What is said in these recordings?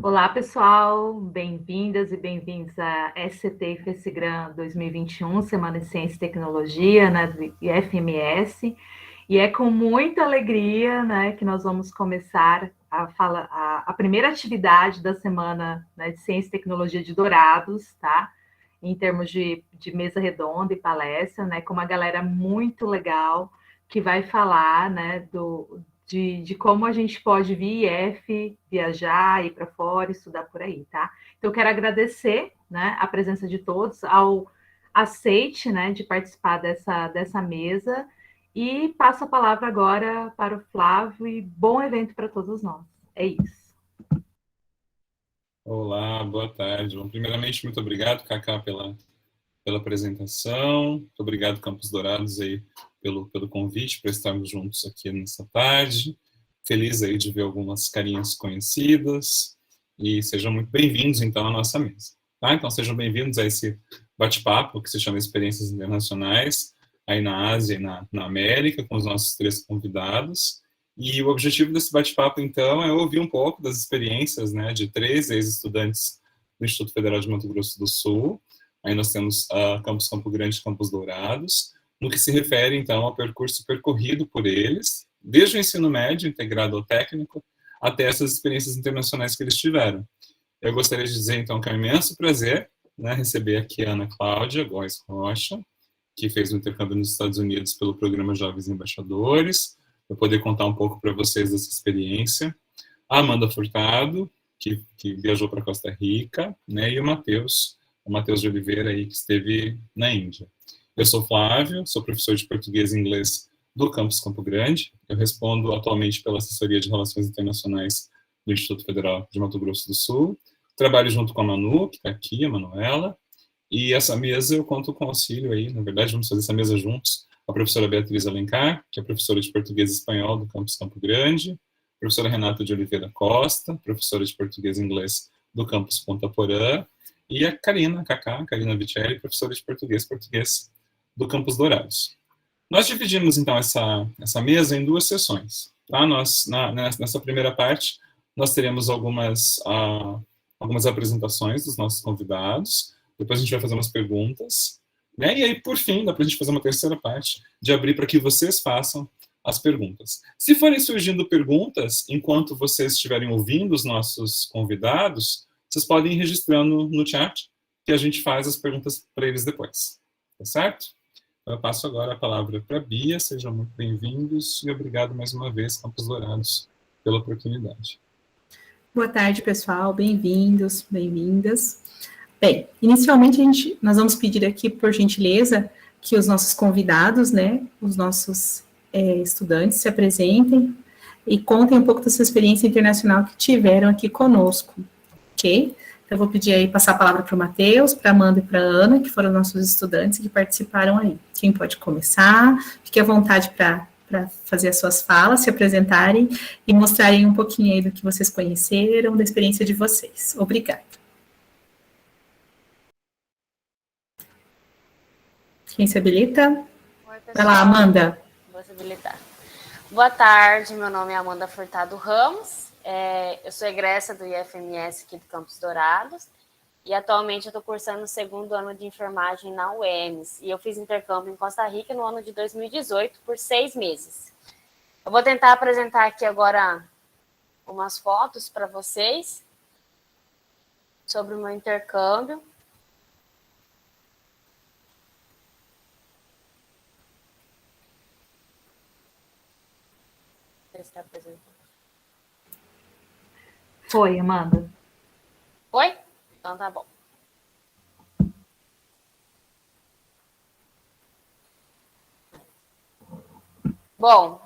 Olá, pessoal, bem-vindas e bem-vindos à SCT e FECIGRAM 2021, Semana de Ciência e Tecnologia, né, do IFMS, e é com muita alegria, né, que nós vamos começar a primeira atividade da Semana, né, de Ciência e Tecnologia de Dourados, tá? Em termos de mesa redonda e palestra, né, com uma galera muito legal que vai falar, né, de como a gente pode vir IF, viajar, ir para fora, estudar por aí, tá? Então, eu quero agradecer, né, a presença de todos, ao aceite, né, de participar dessa mesa, e passo a palavra agora para o Flávio, e bom evento para todos nós. É isso. Olá, boa tarde. Bom, primeiramente, muito obrigado, Cacá, pela apresentação. Muito obrigado, Campos Dourados, aí, pelo convite para estarmos juntos aqui nessa tarde. Feliz aí de ver algumas carinhas conhecidas e sejam muito bem-vindos, então, à nossa mesa. Tá? Então, sejam bem-vindos a esse bate-papo que se chama Experiências Internacionais, aí na Ásia e na América, com os nossos três convidados. E o objetivo desse bate-papo, então, é ouvir um pouco das experiências, né, de três ex-estudantes do Instituto Federal de Mato Grosso do Sul. Aí nós temos Campus Campo Grande e Campos Dourados, no que se refere, então, ao percurso percorrido por eles, desde o ensino médio, integrado ao técnico, até essas experiências internacionais que eles tiveram. Eu gostaria de dizer, então, que é um imenso prazer, né, receber aqui a Ana Cláudia Góes Rocha, que fez um intercâmbio nos Estados Unidos pelo programa Jovens Embaixadores, para poder contar um pouco para vocês dessa experiência. A Amanda Furtado, que viajou para Costa Rica, né, e o Matheus de Oliveira, aí, que esteve na Índia. Eu sou Flávio, sou professor de português e inglês do Campus Campo Grande. Eu respondo atualmente pela assessoria de relações internacionais do Instituto Federal de Mato Grosso do Sul. Trabalho junto com a Manu, que está aqui, a Manuela, e essa mesa eu conto com auxílio aí, na verdade, vamos fazer essa mesa juntos, a professora Beatriz Alencar, que é professora de português e espanhol do Campus Campo Grande, a professora Renata de Oliveira Costa, professora de português e inglês do Campus Ponta Porã, e a Karina Cacá, Karina Vicelli, professora de português do Campus Dourados. Nós dividimos, então, essa mesa em duas sessões. Tá? Nessa primeira parte, nós teremos algumas apresentações dos nossos convidados, depois a gente vai fazer umas perguntas, né? E aí, por fim, dá para a gente fazer uma terceira parte, de abrir para que vocês façam as perguntas. Se forem surgindo perguntas, enquanto vocês estiverem ouvindo os nossos convidados, vocês podem ir registrando no chat, que a gente faz as perguntas para eles depois. Tá certo? Eu passo agora a palavra para a Bia, sejam muito bem-vindos e obrigado mais uma vez, Campos Dourados, pela oportunidade. Boa tarde, pessoal, bem-vindos, bem-vindas. Bem, inicialmente nós vamos pedir aqui, por gentileza, que os nossos convidados, né, os nossos estudantes se apresentem e contem um pouco da sua experiência internacional que tiveram aqui conosco, ok? Então, eu vou pedir aí, passar a palavra para o Matheus, para a Amanda e para a Ana, que foram nossos estudantes que participaram aí. Quem pode começar? Fique à vontade para fazer as suas falas, se apresentarem e mostrarem um pouquinho aí do que vocês conheceram, da experiência de vocês. Obrigada. Quem se habilita? Oi, pessoal. Vai lá, Amanda. Vou se habilitar. Boa tarde, meu nome é Amanda Furtado Ramos, eu sou egressa do IFMS aqui do Campos Dourados e atualmente eu estou cursando o segundo ano de enfermagem na UEMS e eu fiz intercâmbio em Costa Rica no ano de 2018 por 6 meses. Eu vou tentar apresentar aqui agora umas fotos para vocês sobre o meu intercâmbio. Foi, Amanda. Foi? Então tá bom. Bom,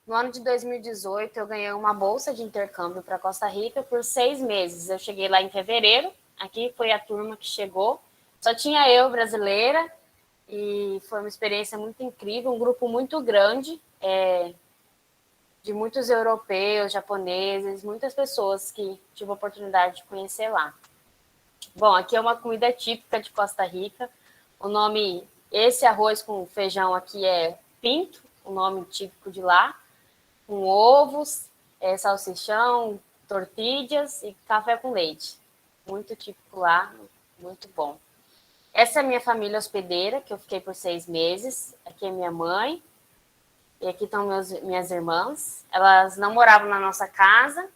no ano de 2018 eu ganhei uma bolsa de intercâmbio para Costa Rica por 6 meses. Eu cheguei lá em fevereiro, aqui foi a turma que chegou, só tinha eu brasileira e foi uma experiência muito incrível, um grupo muito grande, de muitos europeus, japoneses, muitas pessoas que tive a oportunidade de conhecer lá. Bom, aqui é uma comida típica de Costa Rica. O nome, esse arroz com feijão aqui é pinto, o nome típico de lá, com ovos, salsichão, tortillas e café com leite. Muito típico lá, muito bom. Essa é a minha família hospedeira, que eu fiquei por 6 meses. Aqui é minha mãe. E aqui estão minhas irmãs. Elas não moravam na nossa casa,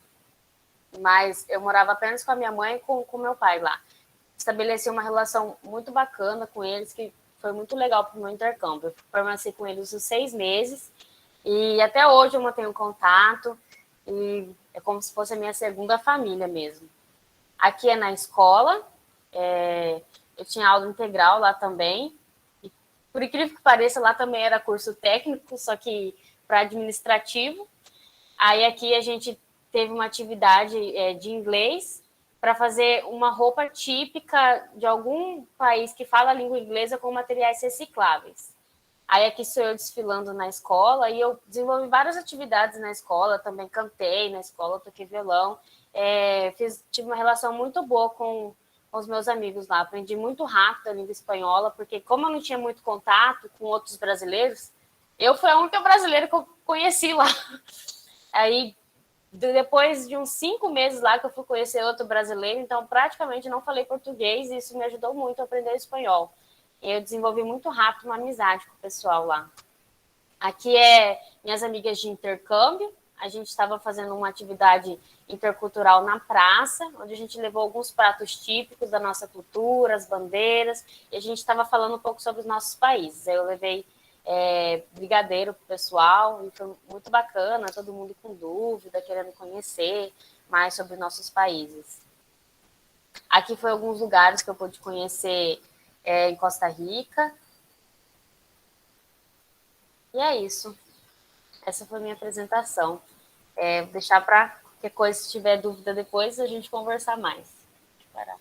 mas eu morava apenas com a minha mãe e com meu pai lá. Estabeleci uma relação muito bacana com eles, que foi muito legal para o meu intercâmbio. Eu permaneci com eles os 6 meses e até hoje eu mantenho contato e é como se fosse a minha segunda família mesmo. Aqui é na escola, eu tinha aula integral lá também. E, por incrível que pareça, lá também era curso técnico, só que para administrativo. Aí aqui a gente teve uma atividade de inglês para fazer uma roupa típica de algum país que fala a língua inglesa com materiais recicláveis. Aí aqui sou eu desfilando na escola e eu desenvolvi várias atividades na escola, também cantei na escola, toquei violão, tive uma relação muito boa com os meus amigos lá, aprendi muito rápido a língua espanhola, porque como eu não tinha muito contato com outros brasileiros, eu fui a única brasileira que eu conheci lá. Aí depois de uns 5 meses lá que eu fui conhecer outro brasileiro, então praticamente não falei português e isso me ajudou muito a aprender espanhol. Eu desenvolvi muito rápido uma amizade com o pessoal lá. Aqui é minhas amigas de intercâmbio. A gente estava fazendo uma atividade intercultural na praça, onde a gente levou alguns pratos típicos da nossa cultura, as bandeiras, e a gente estava falando um pouco sobre os nossos países. Aí eu levei brigadeiro para o pessoal, e foi muito bacana, todo mundo com dúvida, querendo conhecer mais sobre nossos países. Aqui foi alguns lugares que eu pude conhecer em Costa Rica. E é isso. Essa foi a minha apresentação. Vou deixar para qualquer coisa, se tiver dúvida depois, a gente conversar mais. Deixa eu parar.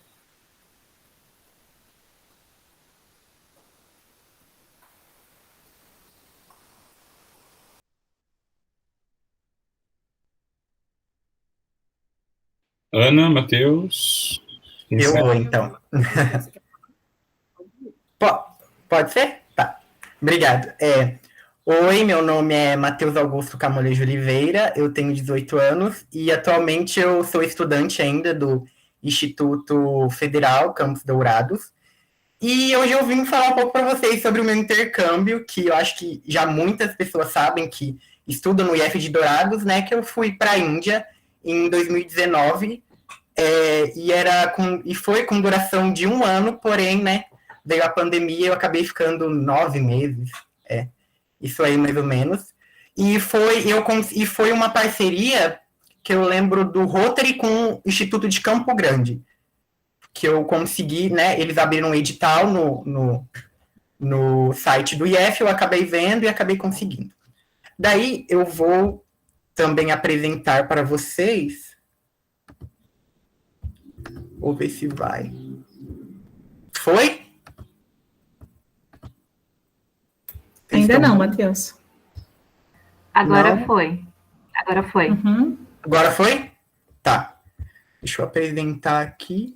Ana, Matheus. Eu vou, então. Pode ser? Tá. Obrigado. Oi, meu nome é Matheus Augusto Camolejo Oliveira, eu tenho 18 anos e atualmente eu sou estudante ainda do Instituto Federal Campos Dourados. E hoje eu vim falar um pouco para vocês sobre o meu intercâmbio, que eu acho que já muitas pessoas sabem que estudam no IF de Dourados, né? Que eu fui para a Índia em 2019 e foi com duração de 1 ano, porém, né? Veio a pandemia e eu acabei ficando 9 meses, isso aí mais ou menos. E foi uma parceria que eu lembro do Rotary com o Instituto de Campo Grande, que eu consegui, né? Eles abriram um edital no site do IF, eu acabei vendo e acabei conseguindo. Daí eu vou também apresentar para vocês. Vou ver se vai. Foi? Ainda não, Matheus. Agora Não? foi. Agora foi. Uhum. Agora foi? Tá. Deixa eu apresentar aqui.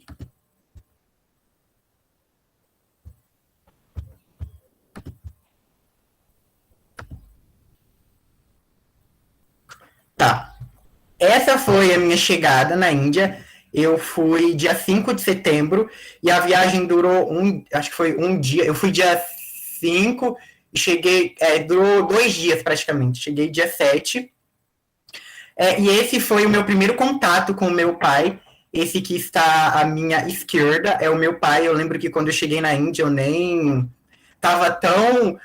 Tá. Essa foi a minha chegada na Índia. Eu fui dia 5 de setembro e a viagem durou acho que foi um dia. Eu fui dia 5 e cheguei, durou 2 dias praticamente. Cheguei dia 7. E esse foi o meu primeiro contato com o meu pai. Esse que está à minha esquerda é o meu pai. Eu lembro que quando eu cheguei na Índia eu nem estava tão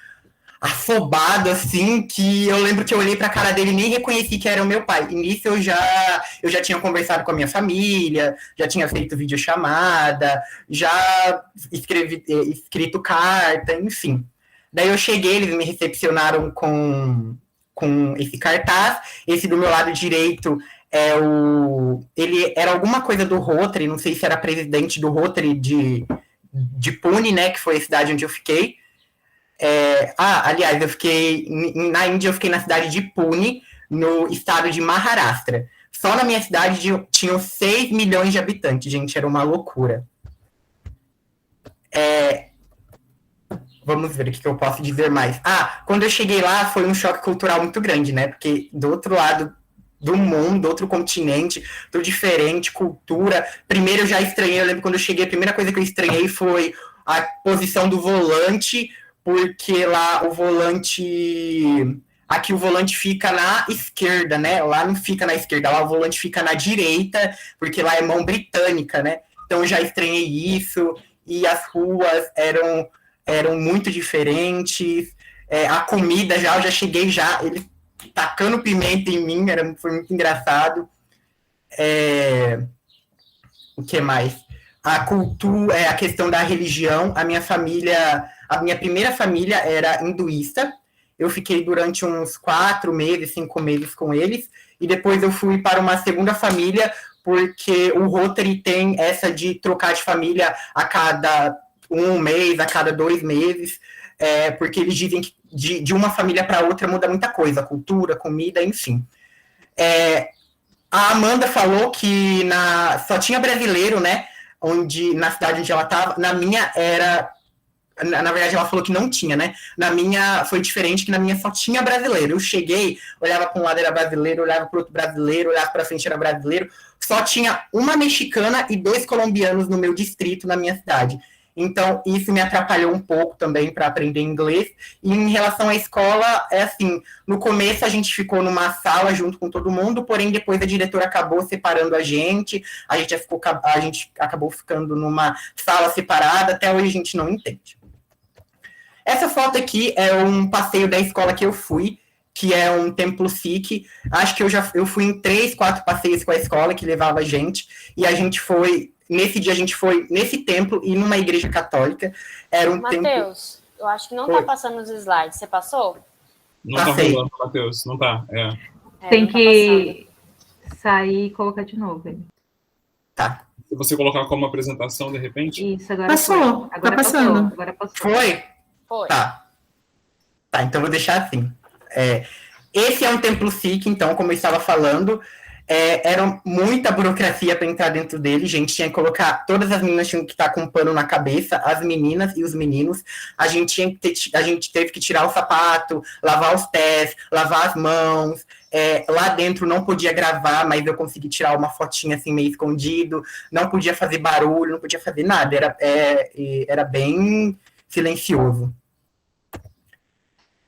afobado, assim, que eu lembro que eu olhei pra cara dele e nem reconheci que era o meu pai. E nisso eu já tinha conversado com a minha família, já tinha feito videochamada, já escrito carta, enfim. Daí eu cheguei, eles me recepcionaram com esse cartaz. Esse do meu lado direito ele era alguma coisa do Rotary, não sei se era presidente do Rotary de Pune, né, que foi a cidade onde eu fiquei. Aliás, na Índia eu fiquei na cidade de Pune, no estado de Maharashtra. Só na minha cidade tinham 6 milhões de habitantes, gente, era uma loucura. Vamos ver o que eu posso dizer mais. Quando eu cheguei lá foi um choque cultural muito grande, né, porque do outro lado do mundo, outro continente, tudo diferente, cultura. Primeiro eu já estranhei, eu lembro quando eu cheguei, a primeira coisa que eu estranhei foi a posição do volante, porque lá o volante... Aqui o volante fica na esquerda, né? Lá não fica na esquerda, lá o volante fica na direita, porque lá é mão britânica, né? Então eu já estranhei isso, e as ruas eram muito diferentes. A comida eu já cheguei ele tacando pimenta em mim, foi muito engraçado. O que mais? A cultura, a questão da religião. A minha primeira família era hinduísta. Eu fiquei durante uns 4 meses, 5 meses com eles, e depois eu fui para uma segunda família, porque o Rotary tem essa de trocar de família a cada 1 mês, a cada 2 meses, porque eles dizem que de uma família para outra muda muita coisa, cultura, comida, enfim. A Amanda falou que só tinha brasileiro, né? Na cidade onde ela estava, na minha era... Na verdade, ela falou que não tinha, né? Na minha foi diferente, que na minha só tinha brasileiro. Eu cheguei, olhava para um lado era brasileiro, olhava para o outro brasileiro, olhava para frente era brasileiro. Só tinha uma mexicana e 2 colombianos no meu distrito, na minha cidade. Então, isso me atrapalhou um pouco também para aprender inglês. E em relação à escola, assim, no começo a gente ficou numa sala junto com todo mundo, porém depois a diretora acabou separando a gente acabou ficando numa sala separada, até hoje a gente não entende. Essa foto aqui é um passeio da escola que eu fui, que é um templo Sikh. Acho que eu fui em 3, 4 passeios com a escola que levava a gente, e a gente foi, nesse dia a gente foi nesse templo e numa igreja católica. Era um Matheus, eu acho que não está passando os slides. Você passou? Não está rolando, Matheus, não está. Tem que sair e colocar de novo. Tá. Se você colocar como apresentação, de repente? Isso, agora passou. Agora passando. Agora passou. Foi? Foi. Tá, então vou deixar assim. Esse é um templo Sikh, então, como eu estava falando, era muita burocracia para entrar dentro dele, gente. Tinha que colocar, todas as meninas tinham que estar com um pano na cabeça, as meninas e os meninos. A gente teve que tirar o sapato, lavar os pés, lavar as mãos. Lá dentro não podia gravar, mas eu consegui tirar uma fotinha assim meio escondido. Não podia fazer barulho, não podia fazer nada. Era bem silencioso.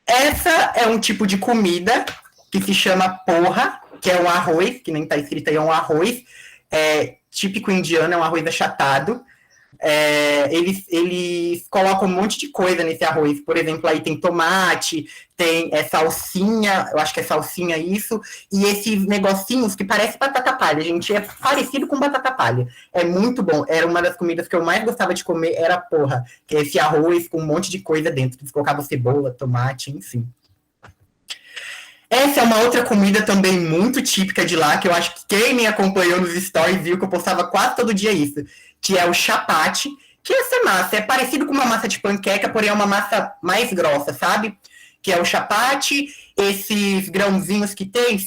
Essa é um tipo de comida que se chama porra, que é um arroz, que nem está escrito aí, é um arroz típico indiano, é um arroz achatado. Eles colocam um monte de coisa nesse arroz. Por exemplo, aí tem tomate, tem salsinha, eu acho que é salsinha isso, e esses negocinhos que parecem batata palha, gente, é parecido com batata palha. É muito bom. Era uma das comidas que eu mais gostava de comer, era porra, que é esse arroz com um monte de coisa dentro. Eles colocavam cebola, tomate, enfim. Essa é uma outra comida também muito típica de lá, que eu acho que quem me acompanhou nos stories viu que eu postava quase todo dia isso, que é o chapati, que essa massa é parecido com uma massa de panqueca, porém é uma massa mais grossa, sabe? Que é o chapati, esses grãozinhos que tem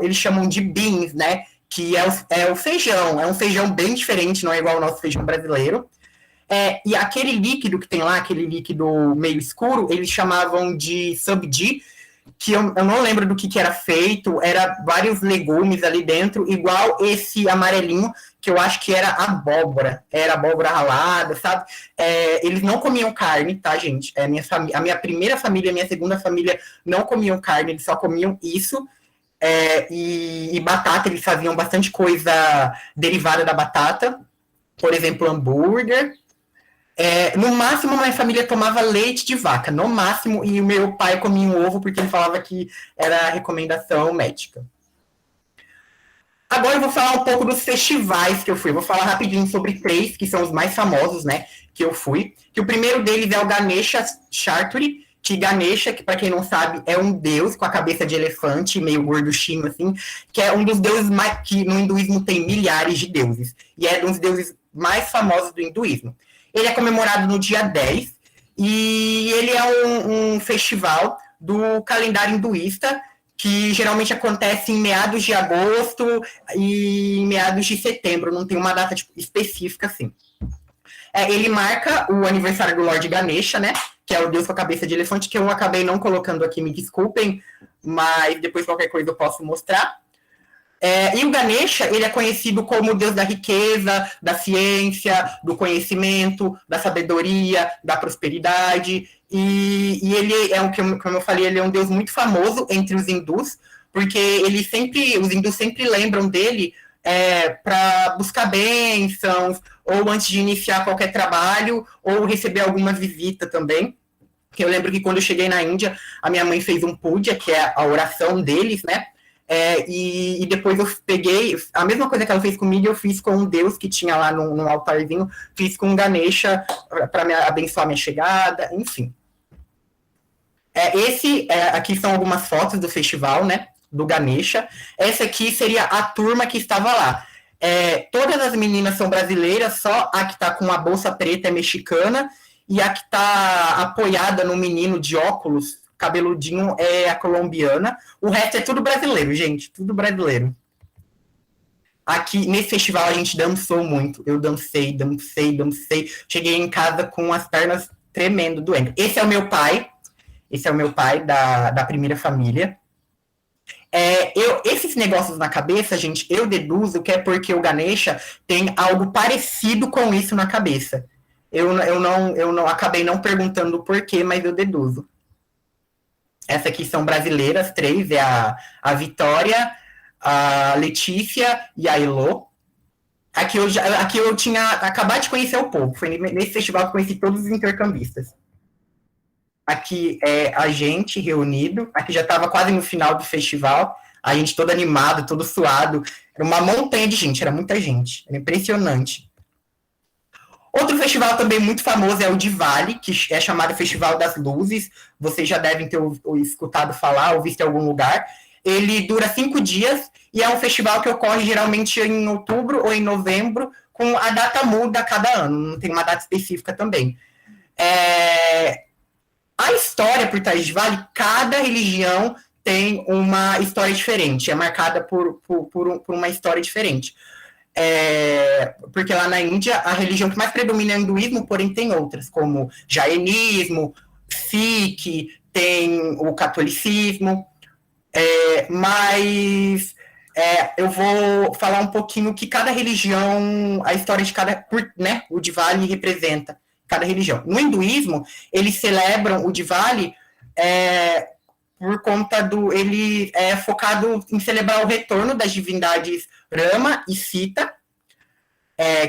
eles chamam de beans, né? Que é o feijão, é um feijão bem diferente, não é igual ao nosso feijão brasileiro. E aquele líquido que tem lá, aquele líquido meio escuro, eles chamavam de sabji, que eu não lembro do que era feito, era vários legumes ali dentro, igual esse amarelinho, que eu acho que era abóbora ralada, sabe? Eles não comiam carne, tá, gente? A minha primeira família, a minha segunda família não comiam carne, eles só comiam isso, e batata, eles faziam bastante coisa derivada da batata, por exemplo, hambúrguer. No máximo, minha família tomava leite de vaca, no máximo, e o meu pai comia um ovo porque ele falava que era recomendação médica. Agora eu vou falar um pouco dos festivais que eu fui. Eu vou falar rapidinho sobre 3, que são os mais famosos, né, que eu fui. Que o primeiro deles é o Ganesha Chaturthi, que Ganesha, que para quem não sabe, é um deus com a cabeça de elefante, meio gorduchinho assim, que é um dos deuses mais, que no hinduísmo tem milhares de deuses, e é um dos deuses mais famosos do hinduísmo. Ele é comemorado no dia 10, e ele é um festival do calendário hinduísta, que geralmente acontece em meados de agosto e em meados de setembro, não tem uma data específica assim. Ele marca o aniversário do Lord Ganesha, né, que é o deus com a cabeça de elefante, que eu acabei não colocando aqui, me desculpem, mas depois qualquer coisa eu posso mostrar. E o Ganesha, ele é conhecido como o deus da riqueza, da ciência, do conhecimento, da sabedoria, da prosperidade, e ele é, como eu falei, ele é um deus muito famoso entre os hindus, porque os hindus sempre lembram dele para buscar bênçãos, ou antes de iniciar qualquer trabalho, ou receber alguma visita também. Eu lembro que quando eu cheguei na Índia, a minha mãe fez um puja, que é a oração deles, né? E depois eu peguei, a mesma coisa que ela fez comigo, eu fiz com um deus que tinha lá num altarzinho, fiz com um Ganesha para abençoar minha chegada, enfim. Aqui são algumas fotos do festival, né, do Ganesha. Essa aqui seria a turma que estava lá. Todas as meninas são brasileiras, só a que está com a bolsa preta é mexicana, e a que está apoiada no menino de óculos, cabeludinho, é a colombiana. O resto é tudo brasileiro, gente, tudo brasileiro. Aqui, nesse festival, a gente dançou muito. Eu dancei. Cheguei em casa com as pernas tremendo, doendo. Esse é o meu pai da primeira família. Esses negócios na cabeça, gente, eu deduzo que é porque o Ganesha tem algo parecido com isso na cabeça. Eu não acabei não perguntando o porquê, mas eu deduzo. Essa aqui são brasileiras, 3, é a Vitória, a Letícia e a Elô. Aqui eu tinha acabado de conhecer o povo, foi nesse festival que eu conheci todos os intercambistas. Aqui é a gente reunido, aqui já estava quase no final do festival, a gente todo animado, todo suado, era uma montanha de gente, era muita gente, era impressionante. Outro festival também muito famoso é o Diwali, que é chamado Festival das Luzes. Vocês já devem ter escutado falar ou visto em algum lugar. Ele dura 5 dias e é um festival que ocorre geralmente em outubro ou em novembro, com a data muda a cada ano, não tem uma data específica também. A história por trás de Diwali, cada religião tem uma história diferente, é marcada por uma história diferente. Porque lá na Índia, a religião que mais predomina é o hinduísmo, porém tem outras, como jainismo, Sikh, tem o catolicismo, mas eu vou falar um pouquinho que cada religião, a história de cada, né, o Diwali representa cada religião. No hinduísmo, eles celebram o Diwali por conta ele é focado em celebrar o retorno das divindades Rama e Sita,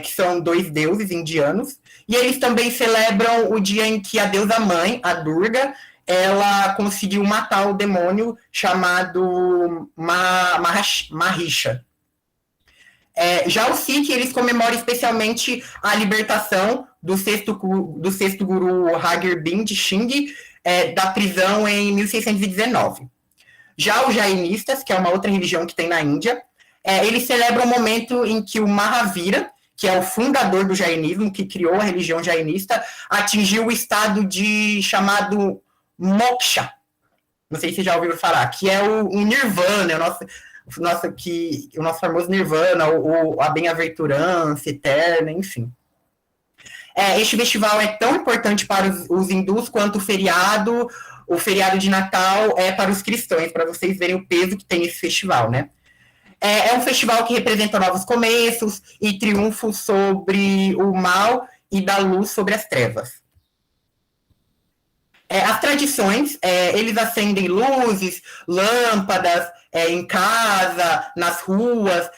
que são 2 deuses indianos, e eles também celebram o dia em que a deusa mãe, a Durga, ela conseguiu matar o demônio chamado Mahisha. Já o Sikh, eles comemoram especialmente a libertação do sexto guru Hagir Bind Singh da prisão em 1619. Já os jainistas, que é uma outra religião que tem na Índia, eles celebram o momento em que o Mahavira, que é o fundador do jainismo, que criou a religião jainista, atingiu o estado chamado moksha. Não sei se vocês já ouviram falar, que é o nirvana, o nosso famoso nirvana, a bem-aventurança eterna, enfim. Este festival é tão importante para os hindus quanto o feriado de Natal é para os cristãos, para vocês verem o peso que tem esse festival, né? É um festival que representa novos começos e triunfo sobre o mal e da luz sobre as trevas. As tradições, eles acendem luzes, lâmpadas em casa, nas ruas.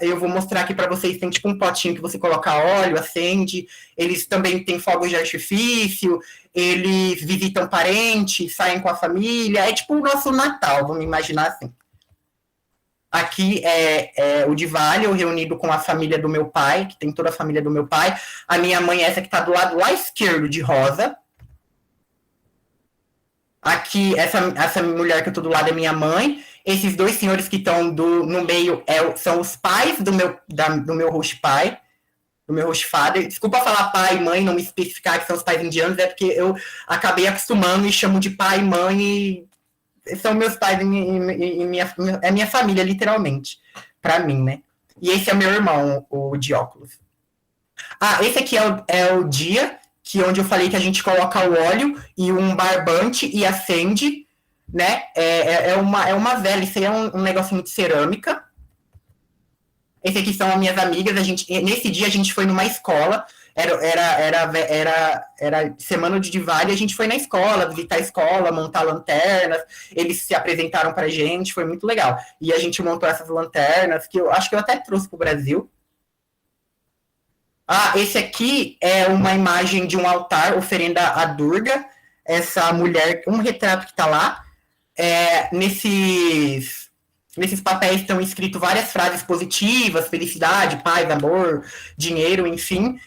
Eu vou mostrar aqui para vocês, tem tipo um potinho que você coloca óleo, acende. Eles também têm fogos de artifício, eles visitam parentes, saem com a família. É tipo o nosso Natal, vamos imaginar assim. Aqui é o Diwali, eu reunido com a família do meu pai, que tem toda a família do meu pai. A minha mãe é essa que está do lado lá esquerdo, de rosa. Aqui, essa mulher que eu estou do lado é minha mãe. Esses 2 senhores que estão no meio são os pais do meu host pai, do meu host father. Desculpa falar pai e mãe, não me especificar que são os pais indianos, é porque eu acabei acostumando e chamo de pai e mãe, e são meus pais e minha família, literalmente, para mim, né? E esse é meu irmão, o de óculos. Esse aqui é o dia onde eu falei que a gente coloca o óleo e um barbante e acende, né? É uma vela, isso aí é um negocinho de cerâmica, Esse aqui são as minhas amigas. Nesse dia a gente foi numa escola. Era semana de Diwali, a gente foi na escola, visitar a escola, montar lanternas, eles se apresentaram pra gente, foi muito legal. E a gente montou essas lanternas, que eu acho que eu até trouxe pro Brasil. Esse aqui é uma imagem de um altar, oferenda a Durga, essa mulher, um retrato que tá lá. Nesses papéis estão escritas várias frases positivas, felicidade, paz, amor, dinheiro, enfim.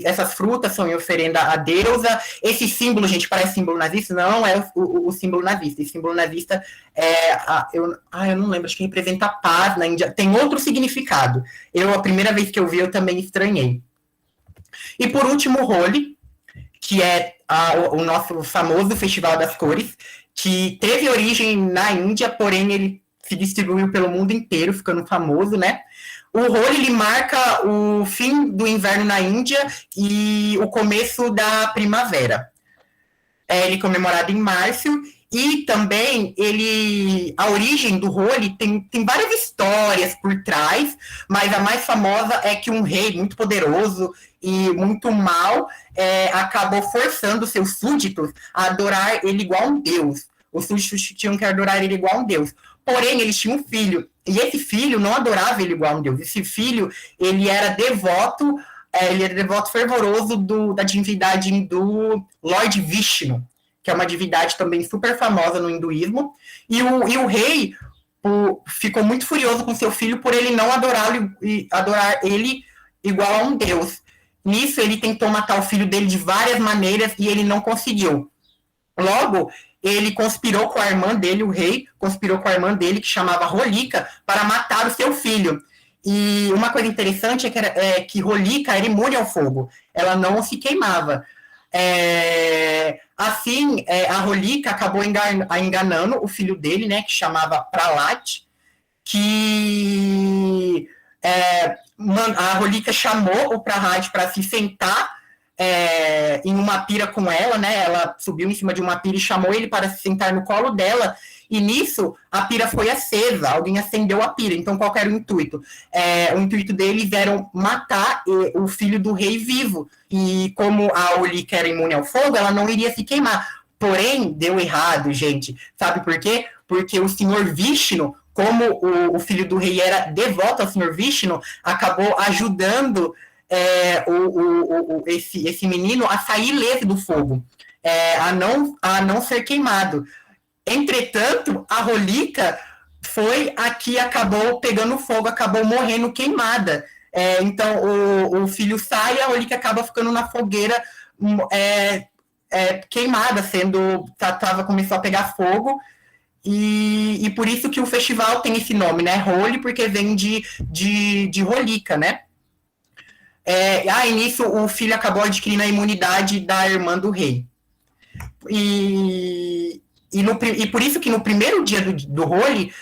Essas frutas são em oferenda à deusa. Esse símbolo, gente, parece símbolo nazista? Não é o símbolo nazista. Esse símbolo nazista eu não lembro, acho que representa a paz na Índia. Tem outro significado. A primeira vez que eu vi, eu também estranhei. E por último, o Holi, que é o nosso famoso Festival das Cores, que teve origem na Índia, porém ele se distribuiu pelo mundo inteiro, ficando famoso, né? O Holi, ele marca o fim do inverno na Índia e o começo da primavera. Ele é comemorado em março, e também a origem do Holi tem várias histórias por trás, mas a mais famosa é que um rei muito poderoso e muito mau acabou forçando seus súditos a adorar ele igual um deus. Os súditos tinham que adorar ele igual um deus. Porém, eles tinham um filho, e esse filho não adorava ele igual a um deus. Esse filho, ele era devoto fervoroso da divindade hindu Lord Vishnu, que é uma divindade também super famosa no hinduísmo, e o rei ficou muito furioso com seu filho por ele não adorar ele igual a um deus. Nisso, ele tentou matar o filho dele de várias maneiras, e ele não conseguiu. Logo, ele conspirou com a irmã dele, o rei conspirou com a irmã dele, que chamava Holika, para matar o seu filho. E uma coisa interessante é que Holika era imune ao fogo, ela não se queimava. Assim, a Holika acabou enganando o filho dele, né, que chamava Pralat, que a Holika chamou o Pralat para se sentar em uma pira com ela, né? Ela subiu em cima de uma pira e chamou ele para se sentar no colo dela, e nisso a pira foi acesa, alguém acendeu a pira. Então, qual era o intuito? O intuito deles era matar o filho do rei vivo, e como a Holika era imune ao fogo, ela não iria se queimar. Porém, deu errado, gente. Sabe por quê? Porque o senhor Vishnu, como o filho do rei era devoto ao senhor Vishnu, acabou ajudando esse menino a sair ileso do fogo, a não ser queimado. Entretanto, a Holika foi a que acabou pegando fogo, acabou morrendo queimada. Então, o filho sai e a Holika acaba ficando na fogueira queimada, começou a pegar fogo. E por isso que o festival tem esse nome, né? Holi, porque vem de Holika, né? E nisso o filho acabou adquirindo a imunidade da irmã do rei. E por isso que no primeiro dia do Holi,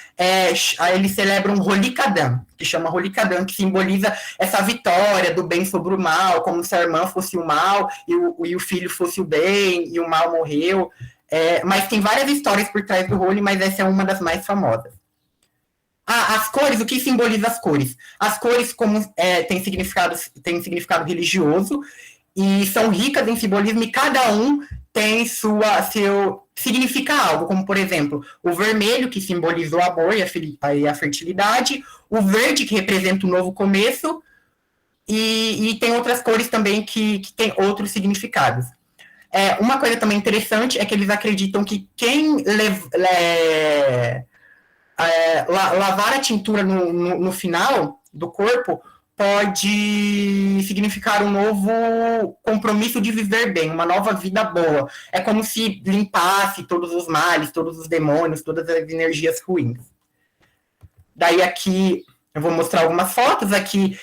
eles celebram Holikadan, que chama Holikadan, que simboliza essa vitória do bem sobre o mal, como se a irmã fosse o mal e o filho fosse o bem, e o mal morreu. Mas tem várias histórias por trás do Holi, mas essa é uma das mais famosas. As cores, o que simboliza as cores? As cores têm significado religioso e são ricas em simbolismo, e cada um tem significa algo, como, por exemplo, o vermelho, que simboliza o amor e a fertilidade, o verde, que representa o novo começo, e tem outras cores também que têm outros significados. Uma coisa também interessante é que eles acreditam que quem lavar a tintura no final do corpo pode significar um novo compromisso de viver bem, uma nova vida boa. É como se limpasse todos os males, todos os demônios, todas as energias ruins. Daí aqui eu vou mostrar algumas fotos. Aqui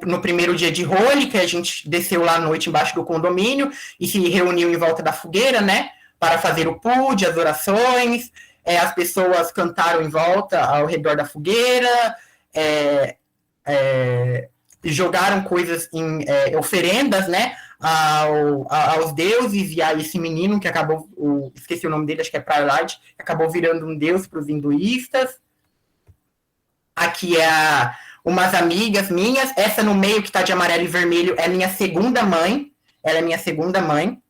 no primeiro dia de Holi, que a gente desceu lá à noite embaixo do condomínio e se reuniu em volta da fogueira, né, para fazer o puja, as orações. As pessoas cantaram em volta, ao redor da fogueira, jogaram coisas em oferendas, né, aos deuses, e a esse menino que acabou, esqueci o nome dele, acho que é Prahlad, que acabou virando um deus para os hinduístas. Aqui é umas amigas minhas. Essa no meio que tá de amarelo e vermelho é minha segunda mãe. Ela é minha segunda mãe.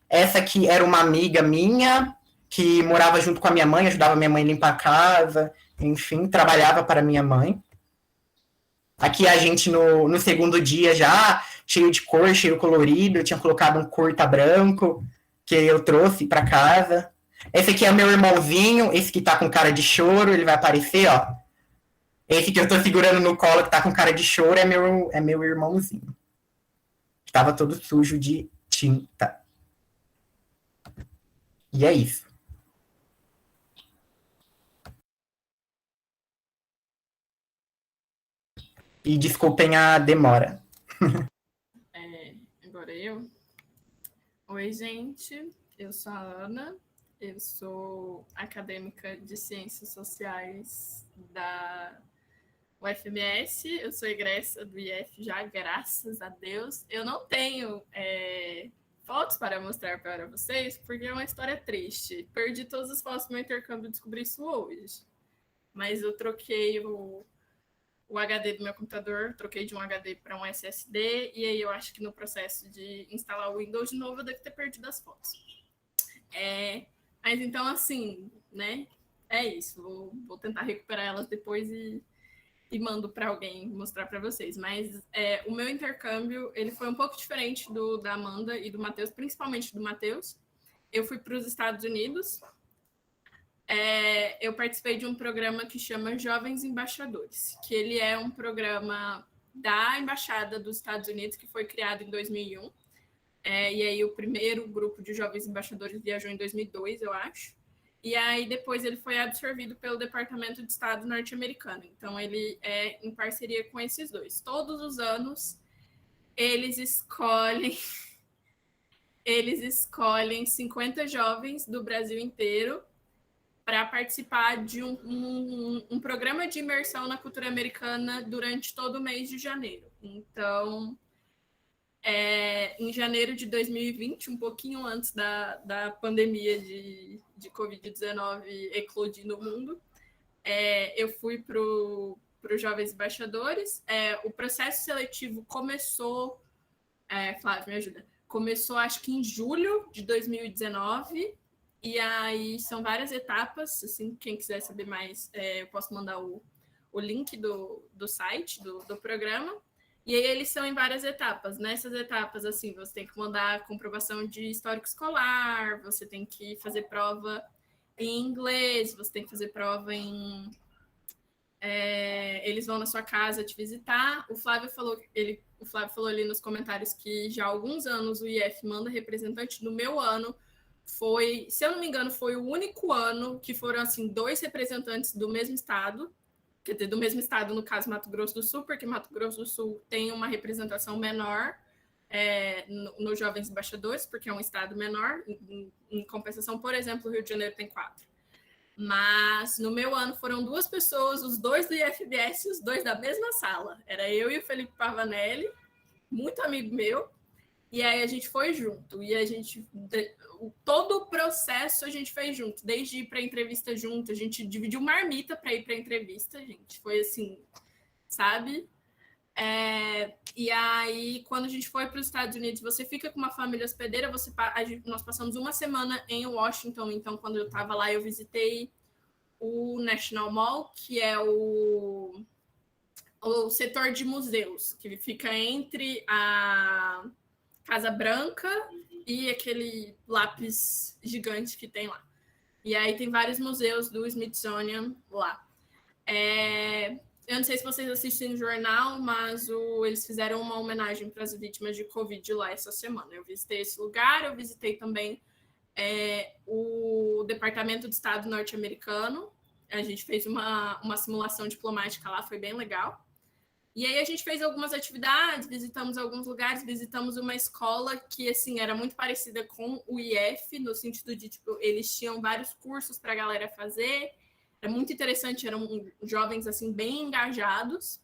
Essa aqui era uma amiga minha que morava junto com a minha mãe, ajudava minha mãe a limpar a casa, enfim, trabalhava para minha mãe. Aqui a gente no segundo dia já, cheio de cor, cheio colorido, eu tinha colocado um curta branco que eu trouxe para casa. Esse aqui é meu irmãozinho, esse que tá com cara de choro, ele vai aparecer, ó. Esse que eu tô segurando no colo, que tá com cara de choro, é meu irmãozinho. Estava todo sujo de tinta. E é isso. E desculpem a demora. Agora eu. Oi, gente. Eu sou a Ana. Eu sou acadêmica de Ciências Sociais da UFMS. Eu sou egressa do IF já, graças a Deus. Eu não tenho fotos para mostrar para vocês, porque é uma história triste. Perdi todas as fotos do meu intercâmbio e descobri isso hoje. Mas eu troquei o HD do meu computador, troquei de um HD para um SSD, e aí eu acho que no processo de instalar o Windows de novo eu devo ter perdido as fotos. Mas então, assim, né, é isso. Vou tentar recuperar elas depois e mando para alguém mostrar para vocês. Mas o meu intercâmbio, ele foi um pouco diferente da Amanda e do Matheus, principalmente do Matheus. Eu fui para os Estados Unidos. Eu participei de um programa que chama Jovens Embaixadores, que ele é um programa da Embaixada dos Estados Unidos, que foi criado em 2001. E aí o primeiro grupo de jovens embaixadores viajou em 2002, eu acho. E aí depois ele foi absorvido pelo Departamento de Estado norte-americano. Então ele é em parceria com esses dois. Todos os anos eles escolhem 50 jovens do Brasil inteiro para participar de um programa de imersão na cultura americana durante todo o mês de janeiro. Então, em janeiro de 2020, um pouquinho antes da pandemia de Covid-19 eclodir no mundo, eu fui para os Jovens Embaixadores. O processo seletivo começou, Flávio, me ajuda, começou acho que em julho de 2019, e aí são várias etapas, assim, quem quiser saber mais, eu posso mandar o link do site, do programa. E aí eles são em várias etapas. Nessas etapas, assim, você tem que mandar comprovação de histórico escolar, você tem que fazer prova em inglês, você tem que fazer prova em... eles vão na sua casa te visitar. O Flávio falou ali nos comentários que já há alguns anos o IF manda representante. No meu ano, se eu não me engano, foi o único ano que foram, assim, 2 representantes do mesmo estado. Quer dizer, do mesmo estado, no caso, Mato Grosso do Sul, porque Mato Grosso do Sul tem uma representação menor nos Jovens Embaixadores, porque é um estado menor. Em compensação, por exemplo, o Rio de Janeiro tem 4. Mas no meu ano foram 2 pessoas, os 2 do IFBS e os 2 da mesma sala. Era eu e o Felipe Pavanelli, muito amigo meu, e aí a gente foi junto. E a gente... todo o processo a gente fez junto, desde ir para entrevista junto, a gente dividiu marmita para ir para entrevista, gente. Foi assim, sabe? E aí, quando a gente foi para os Estados Unidos, você fica com uma família hospedeira, nós passamos uma semana em Washington, então quando eu estava lá, eu visitei o National Mall, que é o setor de museus, que fica entre a Casa Branca e aquele lápis gigante que tem lá. E aí tem vários museus do Smithsonian lá. Eu não sei se vocês assistem no jornal, mas eles fizeram uma homenagem para as vítimas de Covid lá essa semana. Eu visitei esse lugar, eu visitei também o Departamento de Estado norte-americano. A gente fez uma simulação diplomática lá, foi bem legal. E aí a gente fez algumas atividades, visitamos alguns lugares, visitamos uma escola que, assim, era muito parecida com o IF, no sentido de, tipo, eles tinham vários cursos para a galera fazer. Era muito interessante, eram jovens, assim, bem engajados.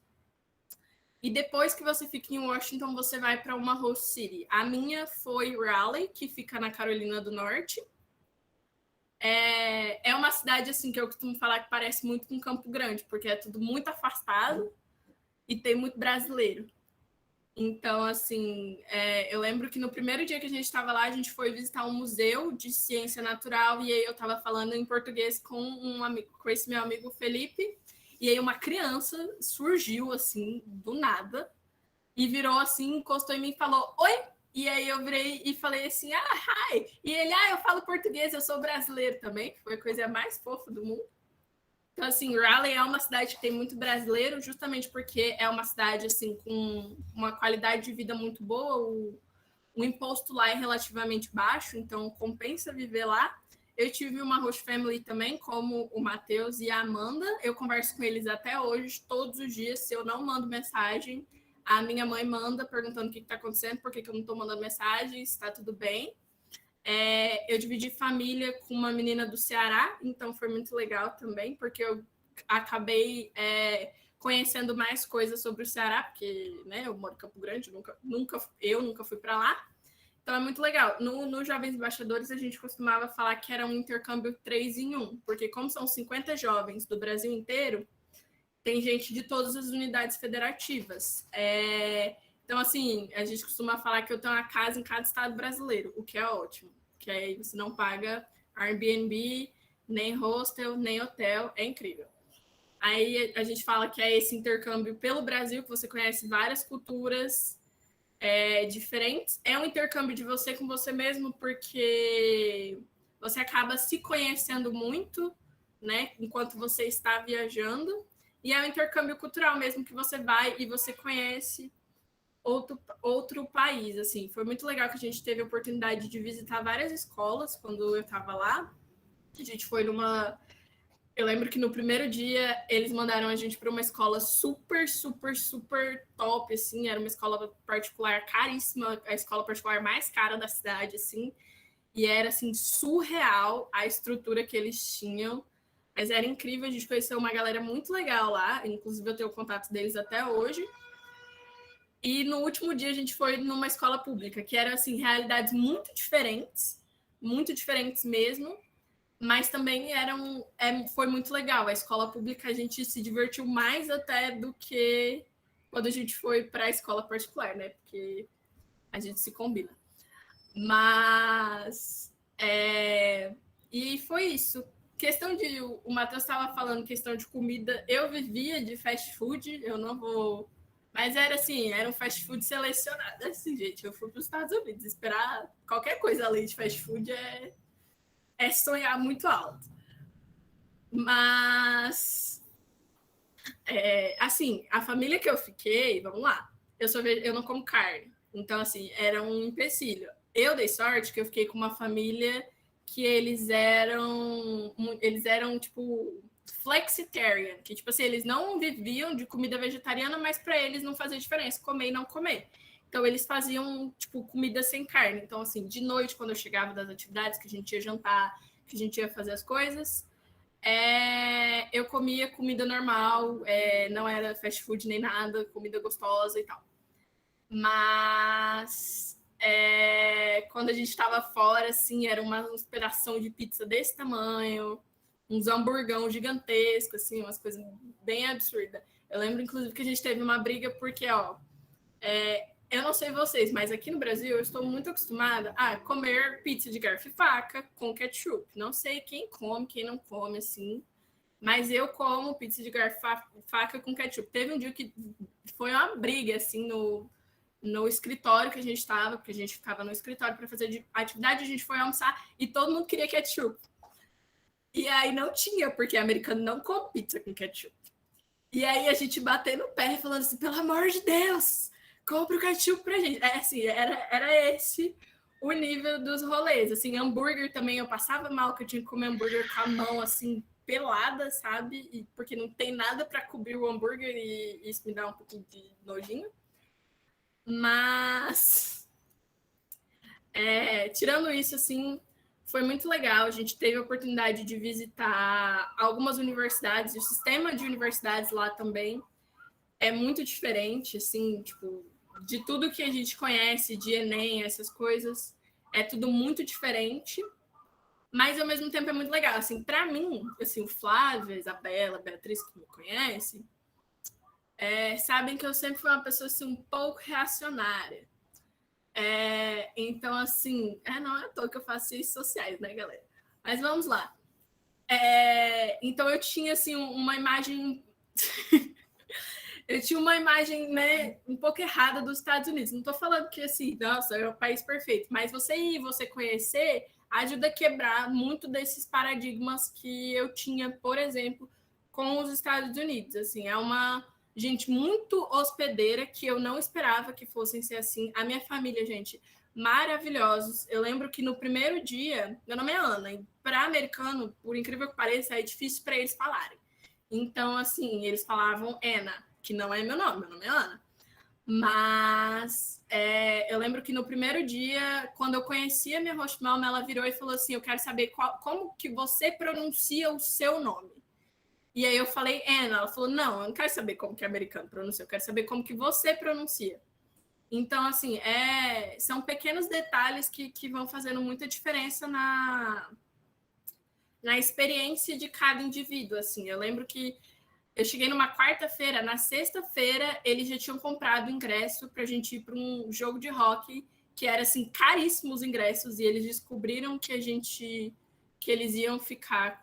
E depois que você fica em Washington, você vai para uma host city. A minha foi Raleigh, que fica na Carolina do Norte. é uma cidade, assim, que eu costumo falar que parece muito com Campo Grande, porque é tudo muito afastado e tem muito brasileiro. Então, assim, eu lembro que no primeiro dia que a gente estava lá, a gente foi visitar um museu de ciência natural, e aí eu estava falando em português com esse meu amigo Felipe, e aí uma criança surgiu, assim, do nada, e virou assim, encostou em mim e falou, oi! E aí eu virei e falei assim, hi! E ele, eu falo português, eu sou brasileiro também, foi a coisa mais fofa do mundo. Então, assim, Raleigh é uma cidade que tem muito brasileiro, justamente porque é uma cidade, assim, com uma qualidade de vida muito boa, o imposto lá é relativamente baixo, então compensa viver lá. Eu tive uma host family também, como o Matheus e a Amanda, eu converso com eles até hoje, todos os dias, se eu não mando mensagem, a minha mãe manda perguntando o que está acontecendo, por que eu não estou mandando mensagem, se está tudo bem. Eu dividi família com uma menina do Ceará, então foi muito legal também, porque eu acabei conhecendo mais coisas sobre o Ceará, porque né, eu moro em Campo Grande, eu nunca fui para lá. Então é muito legal. No Jovens Embaixadores, a gente costumava falar que era um intercâmbio 3 em 1, porque como são 50 jovens do Brasil inteiro, tem gente de todas as unidades federativas. Então, assim, a gente costuma falar que eu tenho uma casa em cada estado brasileiro, o que é ótimo. Que aí você não paga Airbnb, nem hostel, nem hotel. É incrível. Aí a gente fala que é esse intercâmbio pelo Brasil, que você conhece várias culturas diferentes. É um intercâmbio de você com você mesmo, porque você acaba se conhecendo muito, né, enquanto você está viajando. E é um intercâmbio cultural mesmo, que você vai e você conhece outro país, assim. Foi muito legal que a gente teve a oportunidade de visitar várias escolas quando eu estava lá. A gente foi numa... Eu lembro que no primeiro dia eles mandaram a gente para uma escola super, super, super top, assim. Era uma escola particular caríssima, a escola particular mais cara da cidade, assim. E era, assim, surreal a estrutura que eles tinham. Mas era incrível, a gente conheceu uma galera muito legal lá, inclusive eu tenho contato deles até hoje. E no último dia a gente foi numa escola pública, que eram assim, realidades muito diferentes mesmo, mas também foi muito legal. A escola pública a gente se divertiu mais até do que quando a gente foi para a escola particular, né? Porque a gente se combina. Mas e foi isso. Questão de... O Matheus estava falando questão de comida. Eu vivia de fast food, eu não vou... Mas era assim, era um fast food selecionado. Assim, gente, eu fui para os Estados Unidos. Esperar qualquer coisa além de fast food é sonhar muito alto. Mas... assim, a família que eu fiquei, vamos lá, eu não como carne. Então, assim, era um empecilho. Eu dei sorte que eu fiquei com uma família que eles eram tipo flexitarian, que tipo assim, eles não viviam de comida vegetariana, mas para eles não fazia diferença comer e não comer. Então eles faziam tipo comida sem carne. Então assim, de noite quando eu chegava das atividades que a gente ia jantar, que a gente ia fazer as coisas, eu comia comida normal, não era fast food nem nada, comida gostosa e tal. Mas quando a gente estava fora, assim, era uns pedação de pizza desse tamanho, uns hamburgão gigantesco, assim, umas coisas bem absurdas. Eu lembro, inclusive, que a gente teve uma briga porque, eu não sei vocês, mas aqui no Brasil eu estou muito acostumada a comer pizza de garfo e faca com ketchup. Não sei quem come, quem não come, assim, mas eu como pizza de garfo e faca com ketchup. Teve um dia que foi uma briga, assim, no escritório que a gente estava, porque a gente ficava no escritório para fazer atividade, a gente foi almoçar e todo mundo queria ketchup. E aí não tinha, porque americano não come pizza com ketchup. E aí a gente batendo no pé, falando assim, pelo amor de Deus, compra o ketchup pra gente. Assim, era esse o nível dos rolês. Assim, hambúrguer também, eu passava mal, que eu tinha que comer hambúrguer com a mão, assim, pelada, sabe? Porque não tem nada para cobrir o hambúrguer e isso me dá um pouquinho de nojinho. Mas, tirando isso, assim, foi muito legal. A gente teve a oportunidade de visitar algumas universidades, o sistema de universidades lá também é muito diferente, assim, tipo, de tudo que a gente conhece, de Enem, essas coisas, é tudo muito diferente. mas ao mesmo tempo é muito legal. Assim, para mim, assim, o Flávio, a Isabela, a Beatriz, que me conhecem, sabem que eu sempre fui uma pessoa assim, um pouco reacionária. Então, assim, não é à toa que eu faço ciências sociais, né, galera? Mas vamos lá. Então, eu tinha, assim, uma imagem... eu tinha uma imagem, né, um pouco errada dos Estados Unidos. Não estou falando que, assim, nossa, é o país perfeito. Mas você ir, você conhecer, ajuda a quebrar muito desses paradigmas que eu tinha, por exemplo, com os Estados Unidos. Assim, é uma gente muito hospedeira que eu não esperava que fossem ser assim. A minha família, gente, maravilhosos. Eu lembro que no primeiro dia, meu nome é Ana, e para americano, por incrível que pareça, é difícil para eles falarem. Então, assim, eles falavam Ana, que não é meu nome é Ana. Mas eu lembro que no primeiro dia, quando eu conheci a minha host mom, ela virou e falou assim, eu quero saber como que você pronuncia o seu nome. E aí eu falei Ana, ela falou, não, eu não quero saber como que é americano pronuncia, eu quero saber como que você pronuncia. Então, assim, são pequenos detalhes que vão fazendo muita diferença na experiência de cada indivíduo, assim. Eu lembro que eu cheguei numa quarta-feira, na sexta-feira eles já tinham comprado ingresso para a gente ir para um jogo de hóquei, que era, assim, caríssimos ingressos, e eles descobriram que eles iam ficar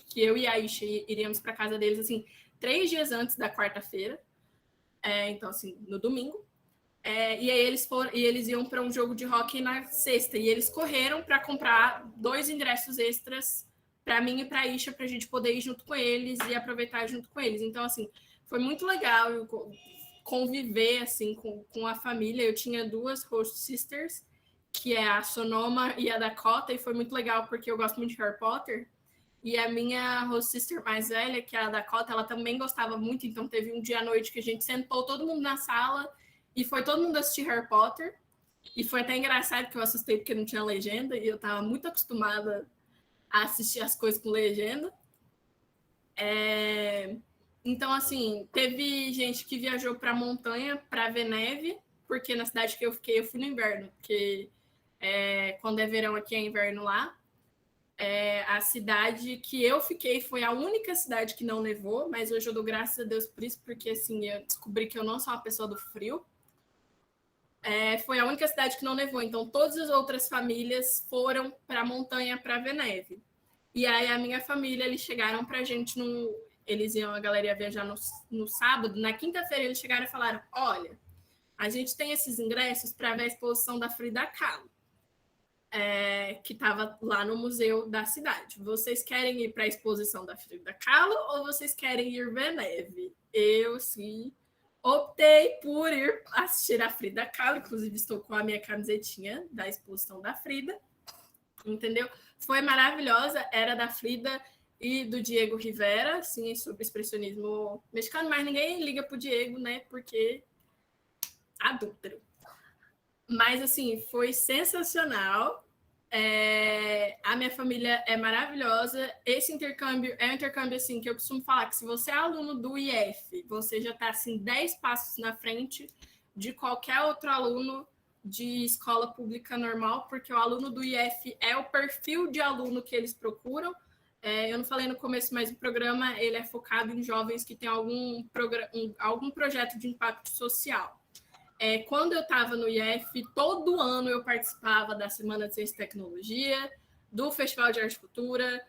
que eu e a Isha iríamos para casa deles, assim, 3 dias antes da quarta-feira, então, assim, no domingo. E aí eles iam para um jogo de hóquei na sexta, e eles correram para comprar 2 ingressos extras para mim e para a Isha, para a gente poder ir junto com eles e aproveitar junto com eles. Então, assim, foi muito legal conviver, assim, com a família. Eu tinha 2 host sisters, que é a Sonoma e a Dakota, e foi muito legal porque eu gosto muito de Harry Potter. E a minha host sister mais velha, que é a Dakota, ela também gostava muito, então teve um dia à noite que a gente sentou todo mundo na sala e foi todo mundo assistir Harry Potter. E foi até engraçado que eu assustei porque não tinha legenda e eu estava muito acostumada a assistir as coisas com legenda. Então, assim, teve gente que viajou para a montanha para ver neve, porque na cidade que eu fiquei, eu fui no inverno, porque quando é verão aqui é inverno lá. A cidade que eu fiquei foi a única cidade que não nevou, mas hoje eu dou graças a Deus por isso, porque assim, eu descobri que eu não sou uma pessoa do frio. Foi a única cidade que não nevou, então todas as outras famílias foram para a montanha para ver neve. E aí a minha família, eles chegaram para a gente, a galera ia viajar no sábado, na quinta-feira eles chegaram e falaram, olha, a gente tem esses ingressos para ver a exposição da Frida Kahlo, que estava lá no museu da cidade. Vocês querem ir para a exposição da Frida Kahlo ou vocês querem ir ver neve? Eu, sim, optei por ir assistir a Frida Kahlo, inclusive estou com a minha camisetinha da exposição da Frida, entendeu? Foi maravilhosa, era da Frida e do Diego Rivera, assim, sobre expressionismo mexicano, mas ninguém liga pro Diego, né, porque adúltero. Mas, assim, foi sensacional. A minha família é maravilhosa. Esse intercâmbio é um intercâmbio, assim, que eu costumo falar que se você é aluno do IF, você já está, assim, 10 passos na frente de qualquer outro aluno de escola pública normal, porque o aluno do IF é o perfil de aluno que eles procuram. Eu não falei no começo, mas o programa ele é focado em jovens que têm algum projeto de impacto social. Quando eu estava no IF, todo ano eu participava da Semana de Ciência e Tecnologia, do Festival de Arte e Cultura,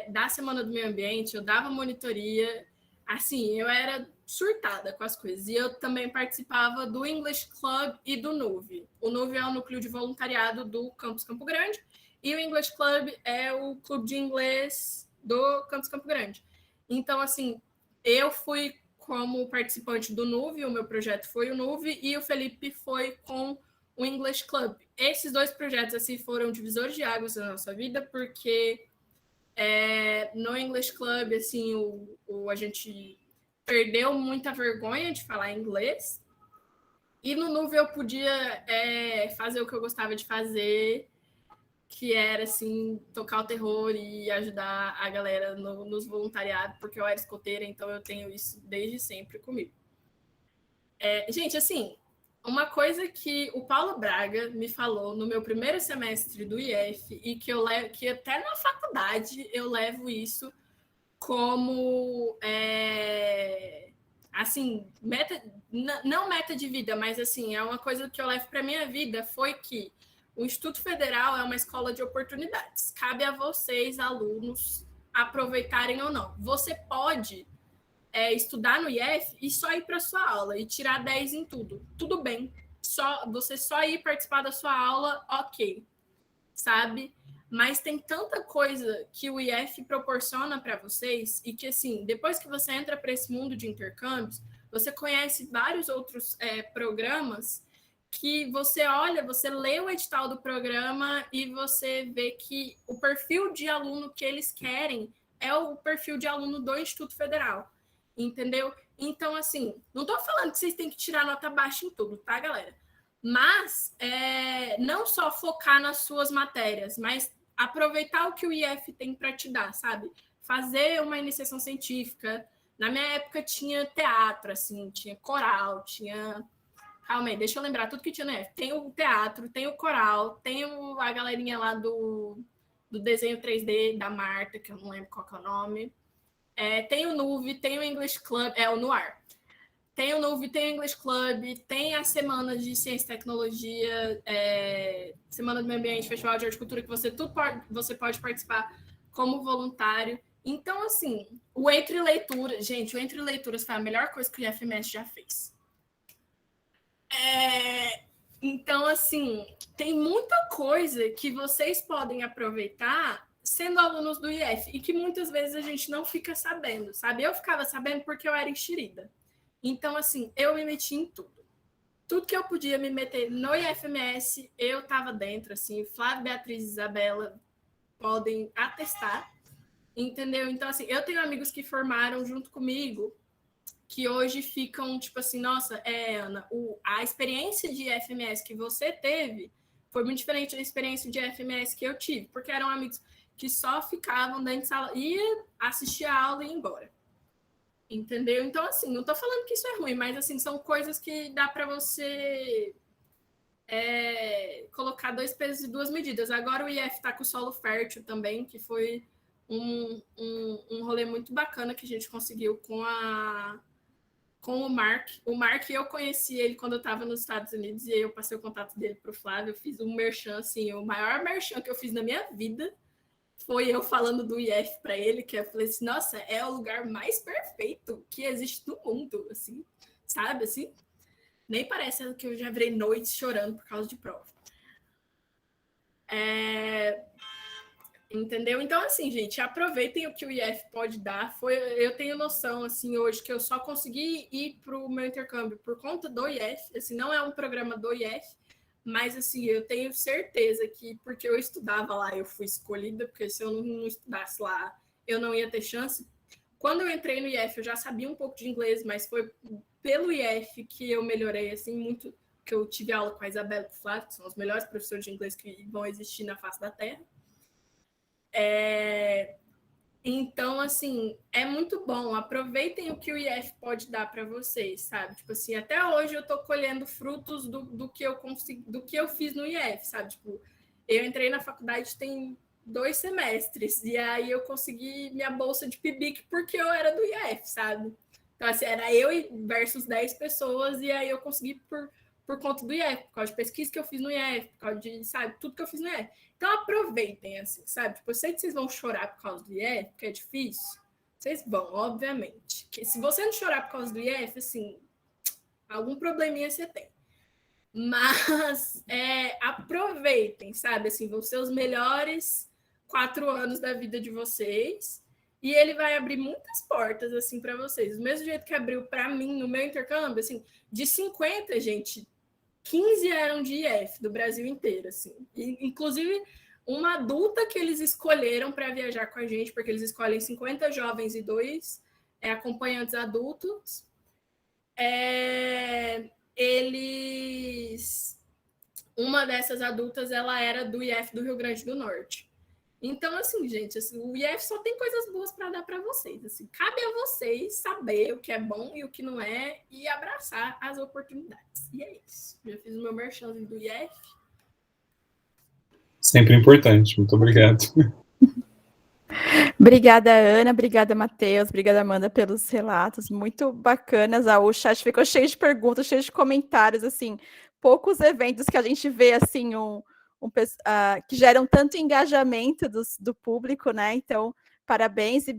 da Semana do Meio Ambiente, eu dava monitoria. Assim, eu era surtada com as coisas. E eu também participava do English Club e do NUV. O NUV é o núcleo de voluntariado do Campus Campo Grande e o English Club é o clube de inglês do Campus Campo Grande. Então, assim, eu fui como participante do NUV, o meu projeto foi o NUV, e o Felipe foi com o English Club. Esses 2 projetos, assim, foram divisores de águas na nossa vida, porque no English Club, assim, a gente perdeu muita vergonha de falar inglês, e no NUV eu podia fazer o que eu gostava de fazer, que era, assim, tocar o terror e ajudar a galera nos voluntariados, porque eu era escoteira, então eu tenho isso desde sempre comigo. Gente, assim, uma coisa que o Paulo Braga me falou no meu primeiro semestre do IF e que eu levo, que até na faculdade eu levo isso como assim, não meta de vida, mas assim, é uma coisa que eu levo para minha vida, foi que o Instituto Federal é uma escola de oportunidades. Cabe a vocês, alunos, aproveitarem ou não. Você pode estudar no IF e só ir para sua aula e tirar 10 em tudo. Tudo bem. Você só ir participar da sua aula, ok. Sabe? Mas tem tanta coisa que o IF proporciona para vocês e que, assim, depois que você entra para esse mundo de intercâmbios, você conhece vários outros programas que você olha, você lê o edital do programa e você vê que o perfil de aluno que eles querem é o perfil de aluno do Instituto Federal. Entendeu? Então, assim, não estou falando que vocês têm que tirar nota baixa em tudo, tá, galera? Mas não só focar nas suas matérias, mas aproveitar o que o IF tem para te dar, sabe? Fazer uma iniciação científica. Na minha época tinha teatro, assim, tinha coral, tinha... Calma aí, deixa eu lembrar tudo que tinha no IF. Tem o teatro, tem o coral, tem a galerinha lá do desenho 3D da Marta, que eu não lembro qual que é o nome. Tem o NUV, tem o English Club, o NUAR. Tem o NUV, tem o English Club, tem a Semana de Ciência e Tecnologia, Semana do Meio Ambiente, Festival de Arte e Cultura, que você pode participar como voluntário. Então, assim, o Entre Leituras... Gente, o Entre Leituras foi a melhor coisa que o IFMS já fez. Então, assim, tem muita coisa que vocês podem aproveitar sendo alunos do IF, e que muitas vezes a gente não fica sabendo, sabe? Eu ficava sabendo porque eu era enxerida. Então, assim, eu me meti em tudo. Tudo que eu podia me meter no IFMS, eu estava dentro, assim. Flávia, Beatriz e Isabela podem atestar, entendeu? Então, assim, eu tenho amigos que formaram junto comigo, que hoje ficam, tipo assim, nossa, Ana, a experiência de IFMS que você teve foi muito diferente da experiência de IFMS que eu tive, porque eram amigos que só ficavam dentro de sala, ia assistir a aula e ir embora. Entendeu? Então, assim, não tô falando que isso é ruim, mas, assim, são coisas que dá para você colocar 2 pesos e 2 medidas. Agora o IF tá com o solo fértil também, que foi um rolê muito bacana que a gente conseguiu com o Mark. O Mark, eu conheci ele quando eu estava nos Estados Unidos, e aí eu passei o contato dele para o Flávio, eu fiz um merchan, assim, o maior merchan que eu fiz na minha vida foi eu falando do IF para ele, que eu falei assim, nossa, é o lugar mais perfeito que existe no mundo, assim, sabe, assim? Nem parece que eu já virei noites chorando por causa de prova. Entendeu? Então, assim, gente, aproveitem o que o IF pode dar. Eu tenho noção, assim, hoje, que eu só consegui ir para o meu intercâmbio por conta do IF. Assim, não é um programa do IF, mas, assim, eu tenho certeza que, porque eu estudava lá, eu fui escolhida, porque se eu não estudasse lá, eu não ia ter chance. Quando eu entrei no IF, eu já sabia um pouco de inglês, mas foi pelo IF que eu melhorei, assim, muito, que eu tive aula com a Isabela e com o Flávio, que são os melhores professores de inglês que vão existir na face da Terra. Então, assim, é muito bom. Aproveitem o que o IF pode dar para vocês, sabe? Tipo assim, até hoje eu tô colhendo frutos do que eu consegui, do que eu fiz no IF, sabe? Tipo, eu entrei na faculdade tem 2 semestres, e aí eu consegui minha bolsa de PIBIC porque eu era do IF, sabe? Então, assim, era eu versus 10 pessoas, e aí eu consegui por conta do IF, por causa de pesquisa que eu fiz no IF, por causa de, sabe, tudo que eu fiz no IF. Então, aproveitem, assim, sabe? Tipo, eu sei que vocês vão chorar por causa do IF, porque é difícil. Vocês vão, obviamente. Que se você não chorar por causa do IF, assim, algum probleminha você tem. Mas aproveitem, sabe? Assim, vão ser os melhores 4 anos da vida de vocês. E ele vai abrir muitas portas, assim, para vocês. Do mesmo jeito que abriu para mim no meu intercâmbio, assim, de 50, gente, 15 eram de IF, do Brasil inteiro, assim. E, inclusive, uma adulta que eles escolheram para viajar com a gente, porque eles escolhem 50 jovens e 2 acompanhantes adultos. Uma dessas adultas, ela era do IF do Rio Grande do Norte. Então, assim, gente, assim, o IF só tem coisas boas para dar para vocês. Assim, cabe a vocês saber o que é bom e o que não é e abraçar as oportunidades. E é isso. Já fiz o meu merchanzinho do IF. Sempre importante. Muito obrigado. Obrigada, Ana. Obrigada, Matheus. Obrigada, Amanda, pelos relatos muito bacanas. O chat ficou cheio de perguntas, cheio de comentários, assim, poucos eventos que a gente vê, assim, que geram tanto engajamento do público, né? Então, parabéns e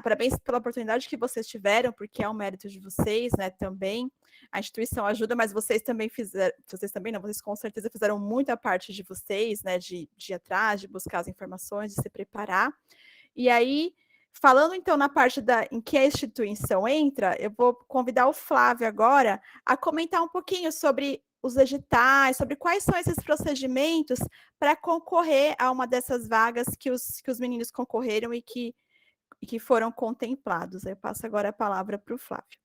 parabéns pela oportunidade que vocês tiveram, porque é um mérito de vocês, né? Também a instituição ajuda, mas vocês também vocês com certeza fizeram muita parte de vocês, né? De ir atrás, de buscar as informações, de se preparar. E aí, falando então na parte em que a instituição entra, eu vou convidar o Flávio agora a comentar um pouquinho sobre os editais, sobre quais são esses procedimentos para concorrer a uma dessas vagas que os meninos concorreram e que foram contemplados. Eu passo agora a palavra para o Flávio.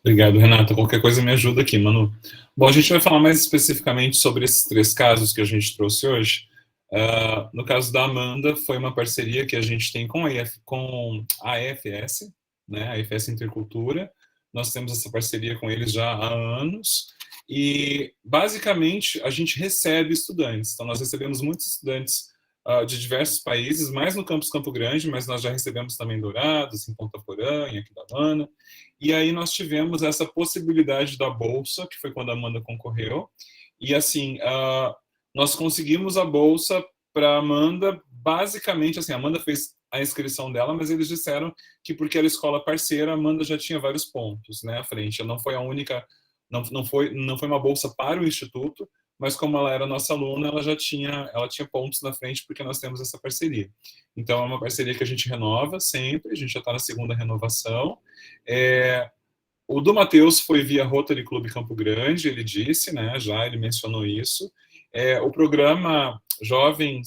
Obrigado, Renata. Qualquer coisa me ajuda aqui, Manu. Bom, a gente vai falar mais especificamente sobre esses 3 casos que a gente trouxe hoje. No caso da Amanda, foi uma parceria que a gente tem com a AFS, né, a AFS Intercultura. Nós temos essa parceria com eles já há anos e, basicamente, a gente recebe estudantes. Então, nós recebemos muitos estudantes de diversos países, mais no campus Campo Grande, mas nós já recebemos também Dourados, em Ponta Porã, em Aquidauana. E aí nós tivemos essa possibilidade da bolsa, que foi quando a Amanda concorreu. E, assim, nós conseguimos a bolsa para a Amanda, basicamente, assim, a Amanda fez a inscrição dela, mas eles disseram que porque era escola parceira, a Amanda já tinha vários pontos, né, à frente. Não foi a única, não foi uma bolsa para o Instituto, mas como ela era nossa aluna, ela tinha pontos na frente, porque nós temos essa parceria. Então, é uma parceria que a gente renova sempre, a gente já está na 2ª renovação. O do Matheus foi via Rotary Clube Campo Grande, ele disse, né, ele mencionou isso. O programa Jovem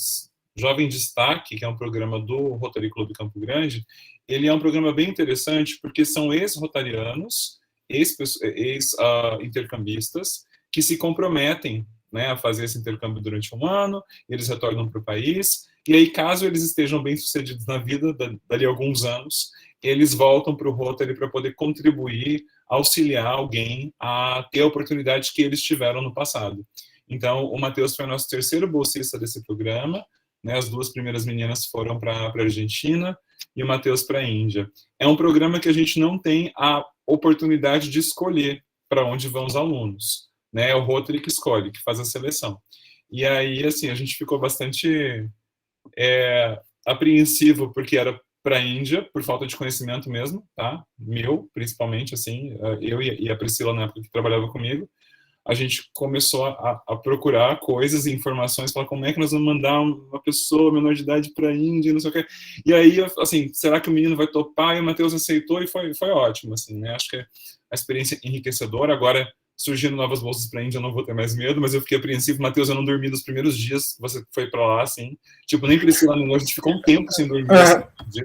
Destaque, que é um programa do Rotary Clube Campo Grande, ele é um programa bem interessante, porque são ex-rotarianos, ex-intercambistas, que se comprometem, né, a fazer esse intercâmbio durante um ano, eles retornam para o país, e aí, caso eles estejam bem-sucedidos na vida, dali a alguns anos, eles voltam para o Rotary para poder contribuir, auxiliar alguém a ter a oportunidade que eles tiveram no passado. Então, o Matheus foi o nosso 3º bolsista desse programa, né, as 2 primeiras meninas foram para a Argentina e o Matheus para a Índia. É um programa que a gente não tem a oportunidade de escolher para onde vão os alunos, né, é o Rotary que escolhe, que faz a seleção. E aí, assim, a gente ficou bastante apreensivo, porque era para a Índia, por falta de conhecimento mesmo, tá? Meu, principalmente, assim, eu e a Priscila, na época que trabalhava comigo, a gente começou a procurar coisas e informações, falar como é que nós vamos mandar uma pessoa menor de idade para a Índia, não sei o quê. E aí, assim, será que o menino vai topar? E o Matheus aceitou e foi ótimo, assim, né? Acho que a experiência enriquecedora. Agora, surgindo novas bolsas para a Índia, eu não vou ter mais medo, mas eu fiquei apreensivo. Matheus, eu não dormi nos primeiros dias que você foi para lá, assim. Tipo, nem Priscila, nem a gente ficou um tempo sem dormir. Assim,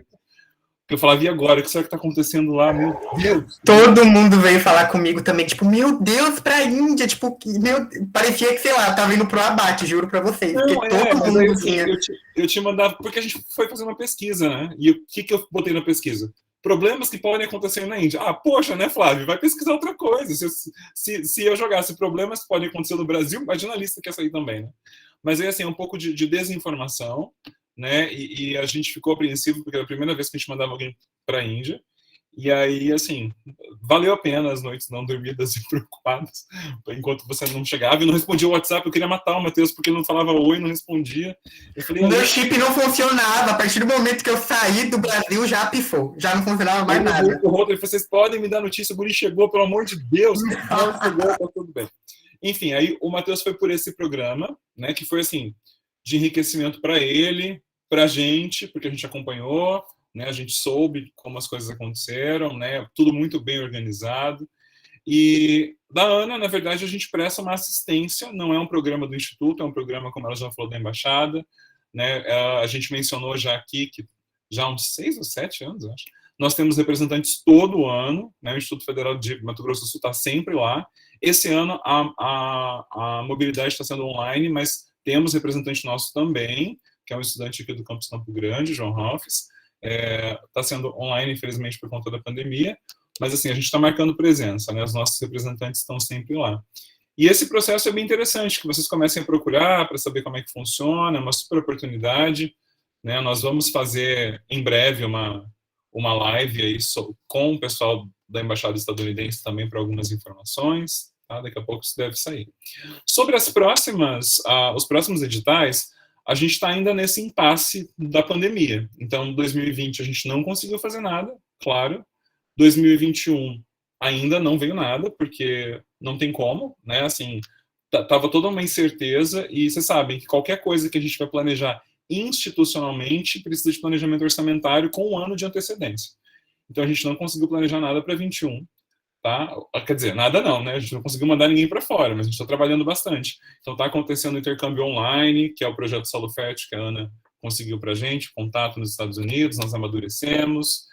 eu falava, e agora? O que será que está acontecendo lá? Meu Deus! Todo mundo veio falar comigo também, tipo, meu Deus, pra Índia, tipo, parecia que, sei lá, tava indo pro abate, juro pra vocês. Não, porque todo mundo aí, tinha... eu te mandava, porque a gente foi fazer uma pesquisa, né? E o que eu botei na pesquisa? Problemas que podem acontecer na Índia. Poxa, né, Flávio? Vai pesquisar outra coisa. Se eu jogasse problemas que podem acontecer no Brasil, imagina a lista que ia sair também, né? Mas aí, assim, é um pouco de desinformação, né? E a gente ficou apreensivo, porque era a primeira vez que a gente mandava alguém para a Índia. E aí, assim, valeu a pena as noites não dormidas e preocupadas, enquanto você não chegava e não respondia o WhatsApp. Eu queria matar o Matheus, porque ele não falava oi, não respondia. Eu falei, meu chip não funcionava. A partir do momento que eu saí do Brasil, já pifou. Já não funcionava mais nada. O Rotary, vocês podem me dar notícia, o guri chegou, pelo amor de Deus. Não chegou, tá tudo bem. Enfim, aí o Matheus foi por esse programa, né, que foi, assim, de enriquecimento para ele, para a gente, porque a gente acompanhou, né, a gente soube como as coisas aconteceram, né, tudo muito bem organizado. E da Ana, na verdade, a gente presta uma assistência, não é um programa do Instituto, é um programa, como ela já falou, da Embaixada, né, a gente mencionou já aqui que já há uns 6 ou 7 anos, acho, nós temos representantes todo ano, né, o Instituto Federal de Mato Grosso do Sul está sempre lá. Esse ano a mobilidade está sendo online, mas temos representante nosso também, que é um estudante aqui do campus Campo Grande, João Ralphs. Está sendo online, infelizmente, por conta da pandemia, mas assim, a gente está marcando presença, né? Os nossos representantes estão sempre lá. E esse processo é bem interessante, que vocês comecem a procurar para saber como é que funciona, é uma super oportunidade, né? Nós vamos fazer em breve uma live aí com o pessoal da Embaixada Estadunidense também para algumas informações, tá? Daqui a pouco isso deve sair. Sobre os próximos editais, a gente está ainda nesse impasse da pandemia. Então, 2020 a gente não conseguiu fazer nada, claro. 2021 ainda não veio nada, porque não tem como, né? Assim, tava toda uma incerteza, e vocês sabem que qualquer coisa que a gente vai planejar institucionalmente precisa de planejamento orçamentário com um ano de antecedência. Então, a gente não conseguiu planejar nada para 21. Tá? Quer dizer, nada não, né? A gente não conseguiu mandar ninguém para fora, mas a gente está trabalhando bastante. Então, está acontecendo o intercâmbio online, que é o projeto Solo Fértil, que a Ana conseguiu para a gente, contato nos Estados Unidos, nós amadurecemos.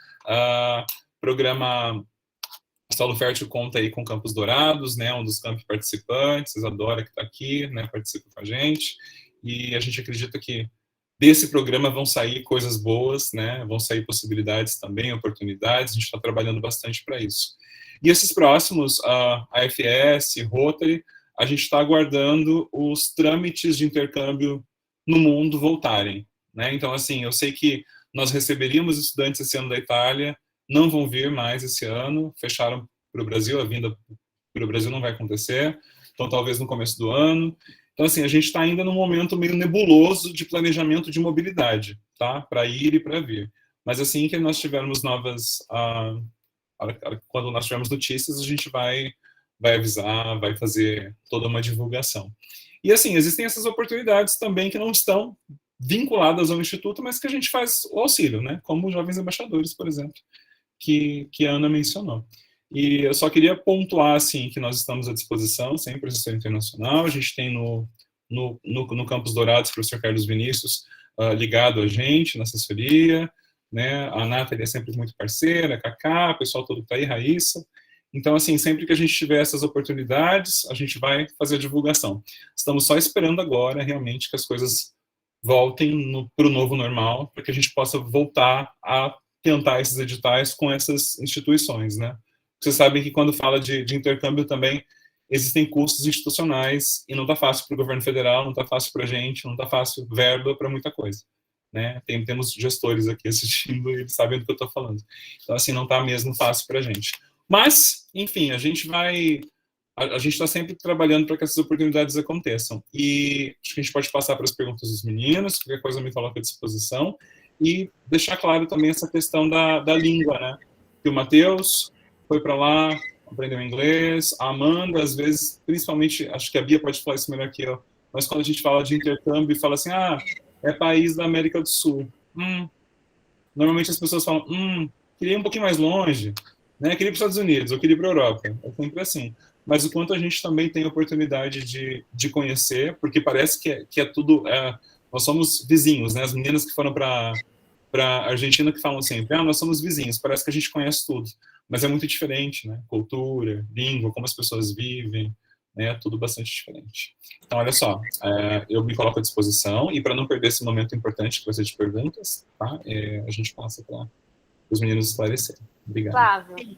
Programa Solo Fértil conta aí com Campos Dourados, né? Um dos campos participantes, Isadora, que está aqui, né? Participa com a gente. E a gente acredita que desse programa vão sair coisas boas, né? Vão sair possibilidades também, oportunidades. A gente está trabalhando bastante para isso. E esses próximos, a AFS, Rotary, a gente está aguardando os trâmites de intercâmbio no mundo voltarem, né? Então, assim, eu sei que nós receberíamos estudantes esse ano da Itália, não vão vir mais esse ano, fecharam para o Brasil, a vinda para o Brasil não vai acontecer, então talvez no começo do ano. Então, assim, a gente está ainda num momento meio nebuloso de planejamento de mobilidade, tá? Para ir e para vir. Mas assim que nós tivermos quando nós tivermos notícias, a gente vai avisar, vai fazer toda uma divulgação. E assim, existem essas oportunidades também que não estão vinculadas ao Instituto, mas que a gente faz o auxílio, né? Como os jovens embaixadores, por exemplo, que a Ana mencionou. E eu só queria pontuar, assim, que nós estamos à disposição, sempre a assessoria internacional, a gente tem no Campos Dourados, o professor Carlos Vinícius, ligado a gente na assessoria, né? A Nathalie é sempre muito parceira, a Cacá, o pessoal todo que está aí, Raíssa. Então, assim, sempre que a gente tiver essas oportunidades, a gente vai fazer a divulgação. Estamos só esperando agora, realmente, que as coisas voltem para o novo normal, para que a gente possa voltar a tentar esses editais com essas instituições, né? Vocês sabem que quando fala de intercâmbio também existem custos institucionais e não está fácil para o governo federal, não está fácil para a gente, não está fácil verba para muita coisa. Né? Temos gestores aqui assistindo e eles sabem do que eu estou falando. Então, assim, não está mesmo fácil para a gente. Mas, enfim, a gente está sempre trabalhando para que essas oportunidades aconteçam. E acho que a gente pode passar para as perguntas dos meninos, qualquer coisa me coloca à disposição, e deixar claro também essa questão da língua, né? Que o Matheus foi para lá, aprendeu inglês, a Amanda, às vezes, principalmente, acho que a Bia pode falar isso melhor que eu, mas quando a gente fala de intercâmbio e fala assim, é país da América do Sul. Normalmente as pessoas falam, queria ir um pouquinho mais longe, né? Queria ir para os Estados Unidos, ou queria ir para a Europa. É sempre assim. Mas o quanto a gente também tem a oportunidade de conhecer, porque parece que é tudo... nós somos vizinhos, né? As meninas que foram para a Argentina que falam sempre, nós somos vizinhos, parece que a gente conhece tudo. Mas é muito diferente, né? Cultura, língua, como as pessoas vivem, né? Tudo bastante diferente. Então, olha só, eu me coloco à disposição, e para não perder esse momento importante que vai ser de perguntas, tá? A gente passa para os meninos esclarecerem. Obrigado. Flávio,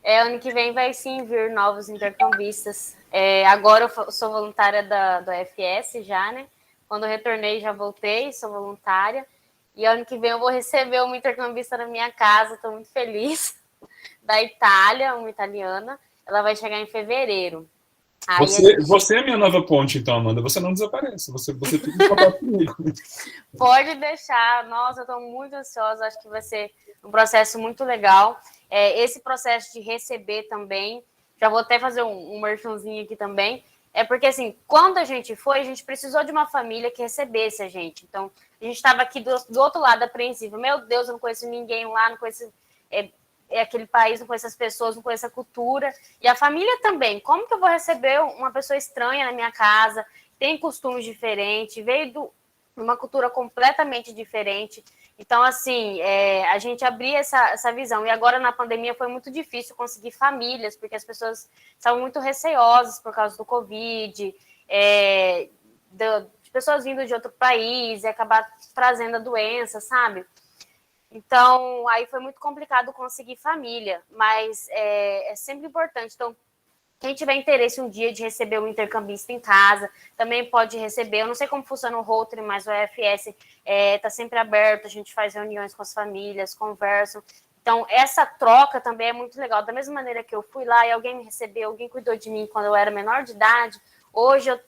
ano que vem vai sim vir novos intercambistas. Agora eu sou voluntária do FS já, né? Quando eu retornei, já voltei, sou voluntária. E ano que vem eu vou receber uma intercambista na minha casa, estou muito feliz. Da Itália, uma italiana. Ela vai chegar em fevereiro. Você é a minha nova ponte, então, Amanda. Você não desaparece. Você fica em contato comigo. Pode deixar. Nossa, eu estou muito ansiosa. Acho que vai ser um processo muito legal. Esse processo de receber também. Já vou até fazer um merchanzinho aqui também. Porque, assim, quando a gente foi, a gente precisou de uma família que recebesse a gente. Então, a gente estava aqui do outro lado apreensivo. Meu Deus, eu não conheço ninguém lá, não conheço... aquele país, não conheço as pessoas, não conheço a cultura. E a família também. Como que eu vou receber uma pessoa estranha na minha casa, tem costumes diferentes, veio de uma cultura completamente diferente. Então, assim, a gente abria essa visão. E agora, na pandemia, foi muito difícil conseguir famílias, porque as pessoas estavam muito receosas por causa do Covid, pessoas vindo de outro país e acabar trazendo a doença, sabe? Então, aí foi muito complicado conseguir família, mas é sempre importante. Então, quem tiver interesse um dia de receber um intercambista em casa, também pode receber. Eu não sei como funciona o Rotary, mas o EFS está sempre aberto, a gente faz reuniões com as famílias, conversam. Então, essa troca também é muito legal. Da mesma maneira que eu fui lá e alguém me recebeu, alguém cuidou de mim quando eu era menor de idade, hoje eu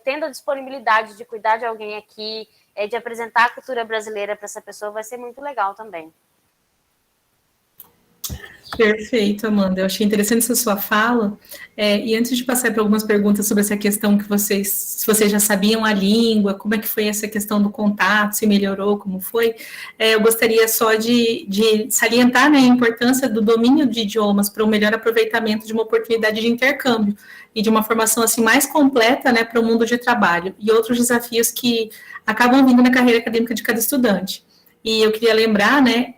tendo a disponibilidade de cuidar de alguém aqui, de apresentar a cultura brasileira para essa pessoa, vai ser muito legal também. Perfeito, Amanda. Eu achei interessante essa sua fala. E antes de passar para algumas perguntas sobre essa questão que se vocês já sabiam a língua, como é que foi essa questão do contato, se melhorou, como foi, eu gostaria só de salientar, né, a importância do domínio de idiomas para o melhor aproveitamento de uma oportunidade de intercâmbio e de uma formação assim mais completa, né, para o mundo de trabalho e outros desafios que acabam vindo na carreira acadêmica de cada estudante. E eu queria lembrar, né,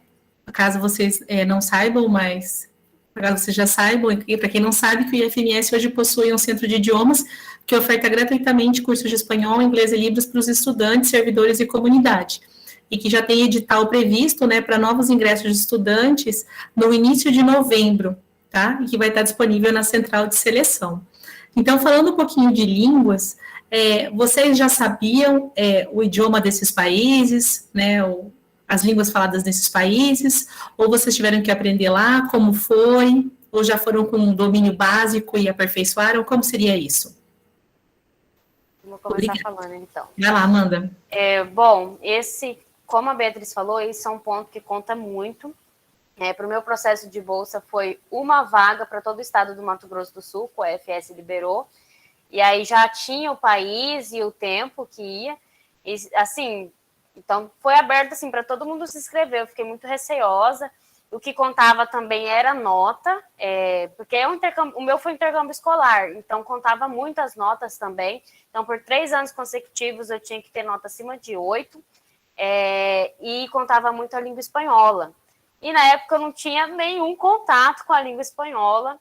caso vocês não saibam, mas caso vocês já saibam, e para quem não sabe, que o IFMS hoje possui um centro de idiomas que oferta gratuitamente cursos de espanhol, inglês e libras para os estudantes, servidores e comunidade, e que já tem edital previsto, né, para novos ingressos de estudantes no início de novembro, tá? E que vai estar disponível na central de seleção. Então, falando um pouquinho de línguas, vocês já sabiam o idioma desses países, né, as línguas faladas nesses países, ou vocês tiveram que aprender lá, como foi, ou já foram com um domínio básico e aperfeiçoaram, como seria isso? Vou começar falando, então. Vai lá, Amanda. Bom, como a Beatriz falou, esse é um ponto que conta muito. Para o meu processo de bolsa, foi uma vaga para todo o estado do Mato Grosso do Sul, que o EFS liberou, e aí já tinha o país e o tempo que ia, e assim... Então, foi aberto assim, para todo mundo se inscrever. Eu fiquei muito receosa. O que contava também era nota, porque o meu foi intercâmbio escolar, então contava muitas notas também. Então, por 3 anos consecutivos, eu tinha que ter nota acima de 8, e contava muito a língua espanhola. E na época eu não tinha nenhum contato com a língua espanhola.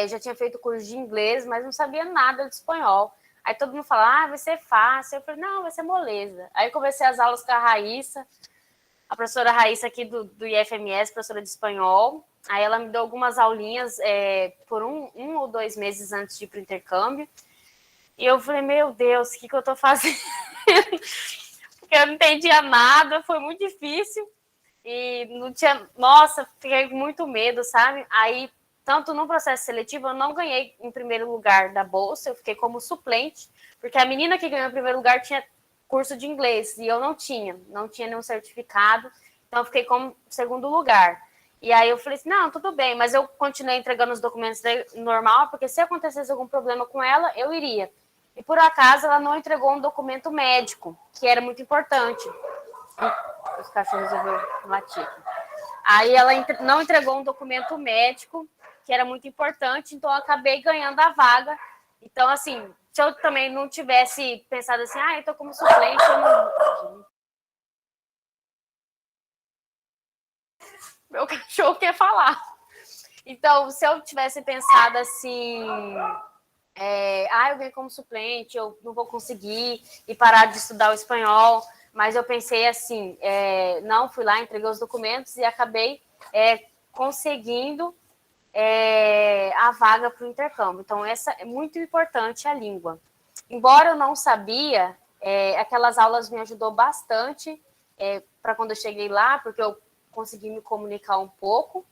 Já tinha feito curso de inglês, mas não sabia nada de espanhol. Aí todo mundo fala, vai ser fácil. Eu falei, não, vai ser moleza. Aí comecei as aulas com a Raíssa, a professora Raíssa aqui do IFMS, professora de espanhol. Aí ela me deu algumas aulinhas por um ou 2 meses antes de ir para o intercâmbio. E eu falei, meu Deus, o que eu estou fazendo? Porque eu não entendia nada, foi muito difícil. E não tinha... Nossa, fiquei com muito medo, sabe? Aí... Tanto no processo seletivo, eu não ganhei em primeiro lugar da bolsa, eu fiquei como suplente, porque a menina que ganhou em primeiro lugar tinha curso de inglês, e eu não tinha nenhum certificado, então eu fiquei como segundo lugar. E aí eu falei assim, não, tudo bem, mas eu continuei entregando os documentos normal, porque se acontecesse algum problema com ela, eu iria. E por acaso ela não entregou um documento médico, que era muito importante. Os cachorros resolveram latir aqui. Aí ela não entregou um documento médico, que era muito importante, então eu acabei ganhando a vaga. Então, assim, se eu também não tivesse pensado assim, eu tô como suplente, eu não... Meu cachorro quer falar. Então, se eu tivesse pensado assim, eu ganhei como suplente, eu não vou conseguir e parar de estudar o espanhol, mas eu pensei assim, não, fui lá, entreguei os documentos e acabei conseguindo a vaga para o intercâmbio. Então, essa é muito importante, a língua. Embora eu não sabia, aquelas aulas me ajudou bastante para quando eu cheguei lá, porque eu consegui me comunicar um pouco.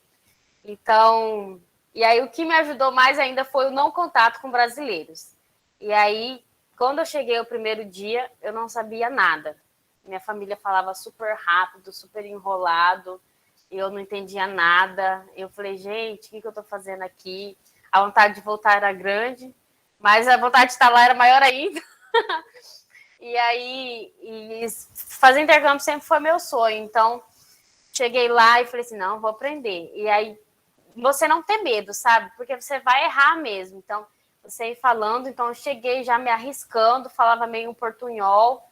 Então, e aí o que me ajudou mais ainda foi o não contato com brasileiros. E aí, quando eu cheguei o primeiro dia, eu não sabia nada. Minha família falava super rápido, super enrolado, eu não entendia nada. Eu falei, gente, o que eu estou fazendo aqui? A vontade de voltar era grande, mas a vontade de estar lá era maior ainda. E aí, fazer intercâmbio sempre foi meu sonho. Então, cheguei lá e falei assim, não, vou aprender. E aí, você não ter medo, sabe? Porque você vai errar mesmo. Então, você ir falando. Então, eu cheguei já me arriscando, falava meio um portunhol.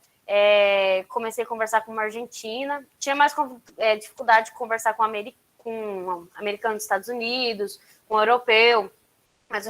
Comecei a conversar com uma argentina, tinha mais dificuldade de conversar com um americano dos Estados Unidos, com um europeu, Mas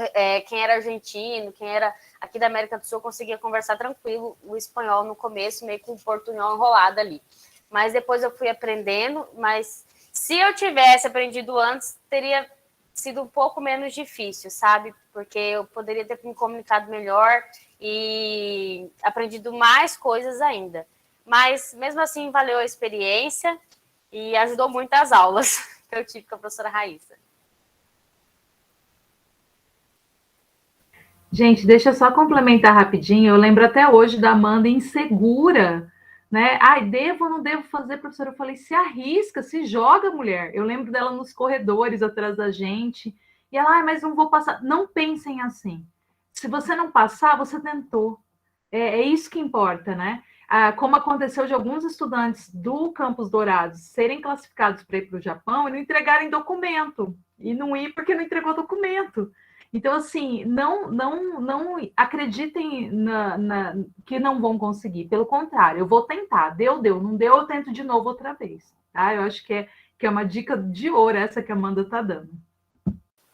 quem era argentino, quem era aqui da América do Sul, conseguia conversar tranquilo o espanhol no começo, meio com o portunhol enrolado ali. Mas depois eu fui aprendendo, mas se eu tivesse aprendido antes, teria sido um pouco menos difícil, sabe? Porque eu poderia ter me comunicado melhor e aprendido mais coisas ainda. Mas, mesmo assim, valeu a experiência e ajudou muito as aulas que eu tive com a professora Raíssa. Gente, deixa eu só complementar rapidinho. Eu lembro até hoje da Amanda insegura, né? Ai, devo ou não devo fazer, professora? Eu falei, se arrisca, se joga, mulher. Eu lembro dela nos corredores atrás da gente. E ela, ai, mas não vou passar. Não pensem assim. Se você não passar, você tentou. É isso que importa, né? Como aconteceu de alguns estudantes do Campus Dourados serem classificados para ir para o Japão e não entregarem documento. E não ir porque não entregou documento. Então, assim, não acreditem que não vão conseguir. Pelo contrário, eu vou tentar. Deu. Não deu, eu tento de novo outra vez. Tá? Eu acho que é uma dica de ouro essa que a Amanda está dando.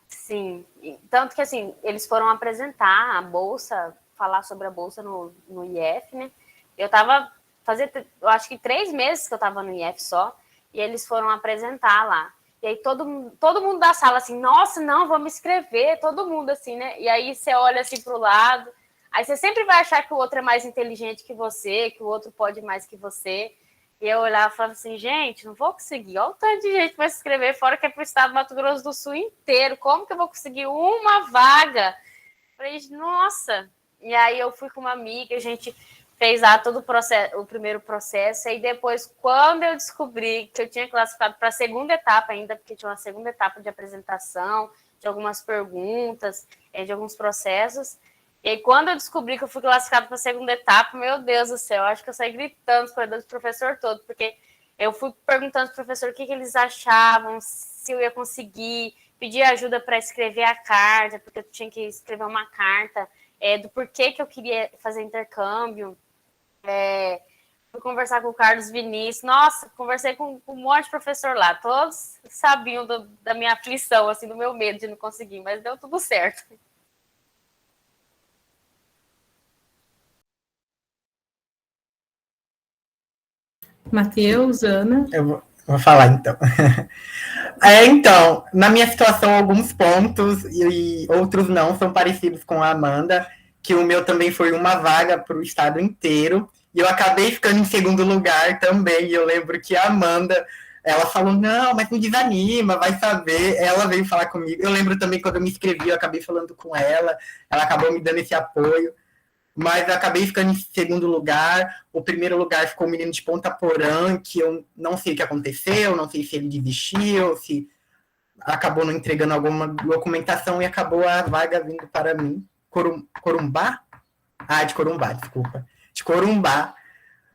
Sim. Tanto que, assim, eles foram apresentar a bolsa, falar sobre a bolsa no IF, né? Eu acho que 3 meses que eu estava no IF só, e eles foram apresentar lá. E aí todo mundo da sala assim, nossa, não, vou me inscrever, todo mundo assim, né? E aí você olha assim para o lado, aí você sempre vai achar que o outro é mais inteligente que você, que o outro pode mais que você. E eu olhava e falava assim, gente, não vou conseguir. Olha o tanto de gente que vai se inscrever, fora que é para o estado do Mato Grosso do Sul inteiro. Como que eu vou conseguir uma vaga? Falei, nossa. E aí eu fui com uma amiga, a gente fez lá todo o primeiro processo, e depois, quando eu descobri que eu tinha classificado para a segunda etapa ainda, porque tinha uma segunda etapa de apresentação, de algumas perguntas, de alguns processos, e aí quando eu descobri que eu fui classificado para a segunda etapa, meu Deus do céu, acho que eu saí gritando os corredores do professor todo, porque eu fui perguntando para o professor o que eles achavam, se eu ia conseguir, pedir ajuda para escrever a carta, porque eu tinha que escrever uma carta do porquê que eu queria fazer intercâmbio. Fui conversar com o Carlos Vinícius. Nossa, conversei com um monte de professor lá. Todos sabiam da minha aflição, assim, do meu medo de não conseguir, mas deu tudo certo. Matheus, Ana. Eu vou falar, então. Então, na minha situação, alguns pontos e outros não são parecidos com a Amanda, que o meu também foi uma vaga para o estado inteiro, e eu acabei ficando em segundo lugar também, e eu lembro que a Amanda, ela falou, não, mas não desanima, vai saber, ela veio falar comigo, eu lembro também quando eu me inscrevi, eu acabei falando com ela acabou me dando esse apoio, mas eu acabei ficando em segundo lugar, o primeiro lugar ficou o menino de Ponta Porã, que eu não sei o que aconteceu, não sei se ele desistiu, se acabou não entregando alguma documentação e acabou a vaga vindo para mim. Corumbá? De Corumbá, desculpa. De Corumbá.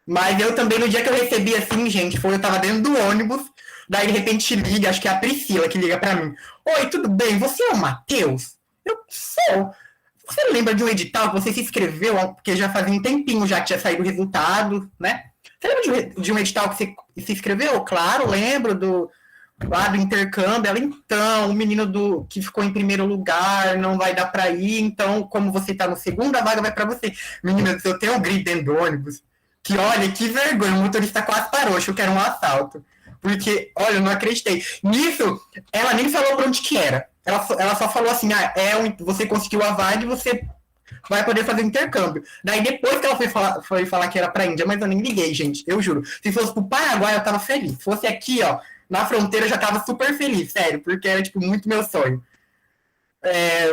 Mas eu também, no dia que eu recebi, assim, gente, eu tava dentro do ônibus, daí de repente liga, acho que é a Priscila que liga para mim. Oi, tudo bem? Você é o Matheus? Eu sou. Você lembra de um edital que você se inscreveu, porque já fazia um tempinho já que tinha saído o resultado, né? Você lembra de um edital que você se inscreveu? Claro, lembro lá do intercâmbio. Ela, então, o menino que ficou em primeiro lugar não vai dar para ir, então, como você tá no segundo, a vaga vai para você. Menina, eu tenho um grito dentro do ônibus, que olha, que vergonha, o motorista quase parou, achou que era um assalto. Porque, olha, eu não acreditei. Nisso, ela nem falou para onde que era. Ela só falou assim, você conseguiu a vaga e você vai poder fazer intercâmbio. Daí depois que ela foi falar que era pra Índia, mas eu nem liguei, gente, eu juro. Se fosse pro Paraguai, eu tava feliz. Se fosse aqui, ó, na fronteira, eu já tava super feliz, sério, porque era, tipo, muito meu sonho.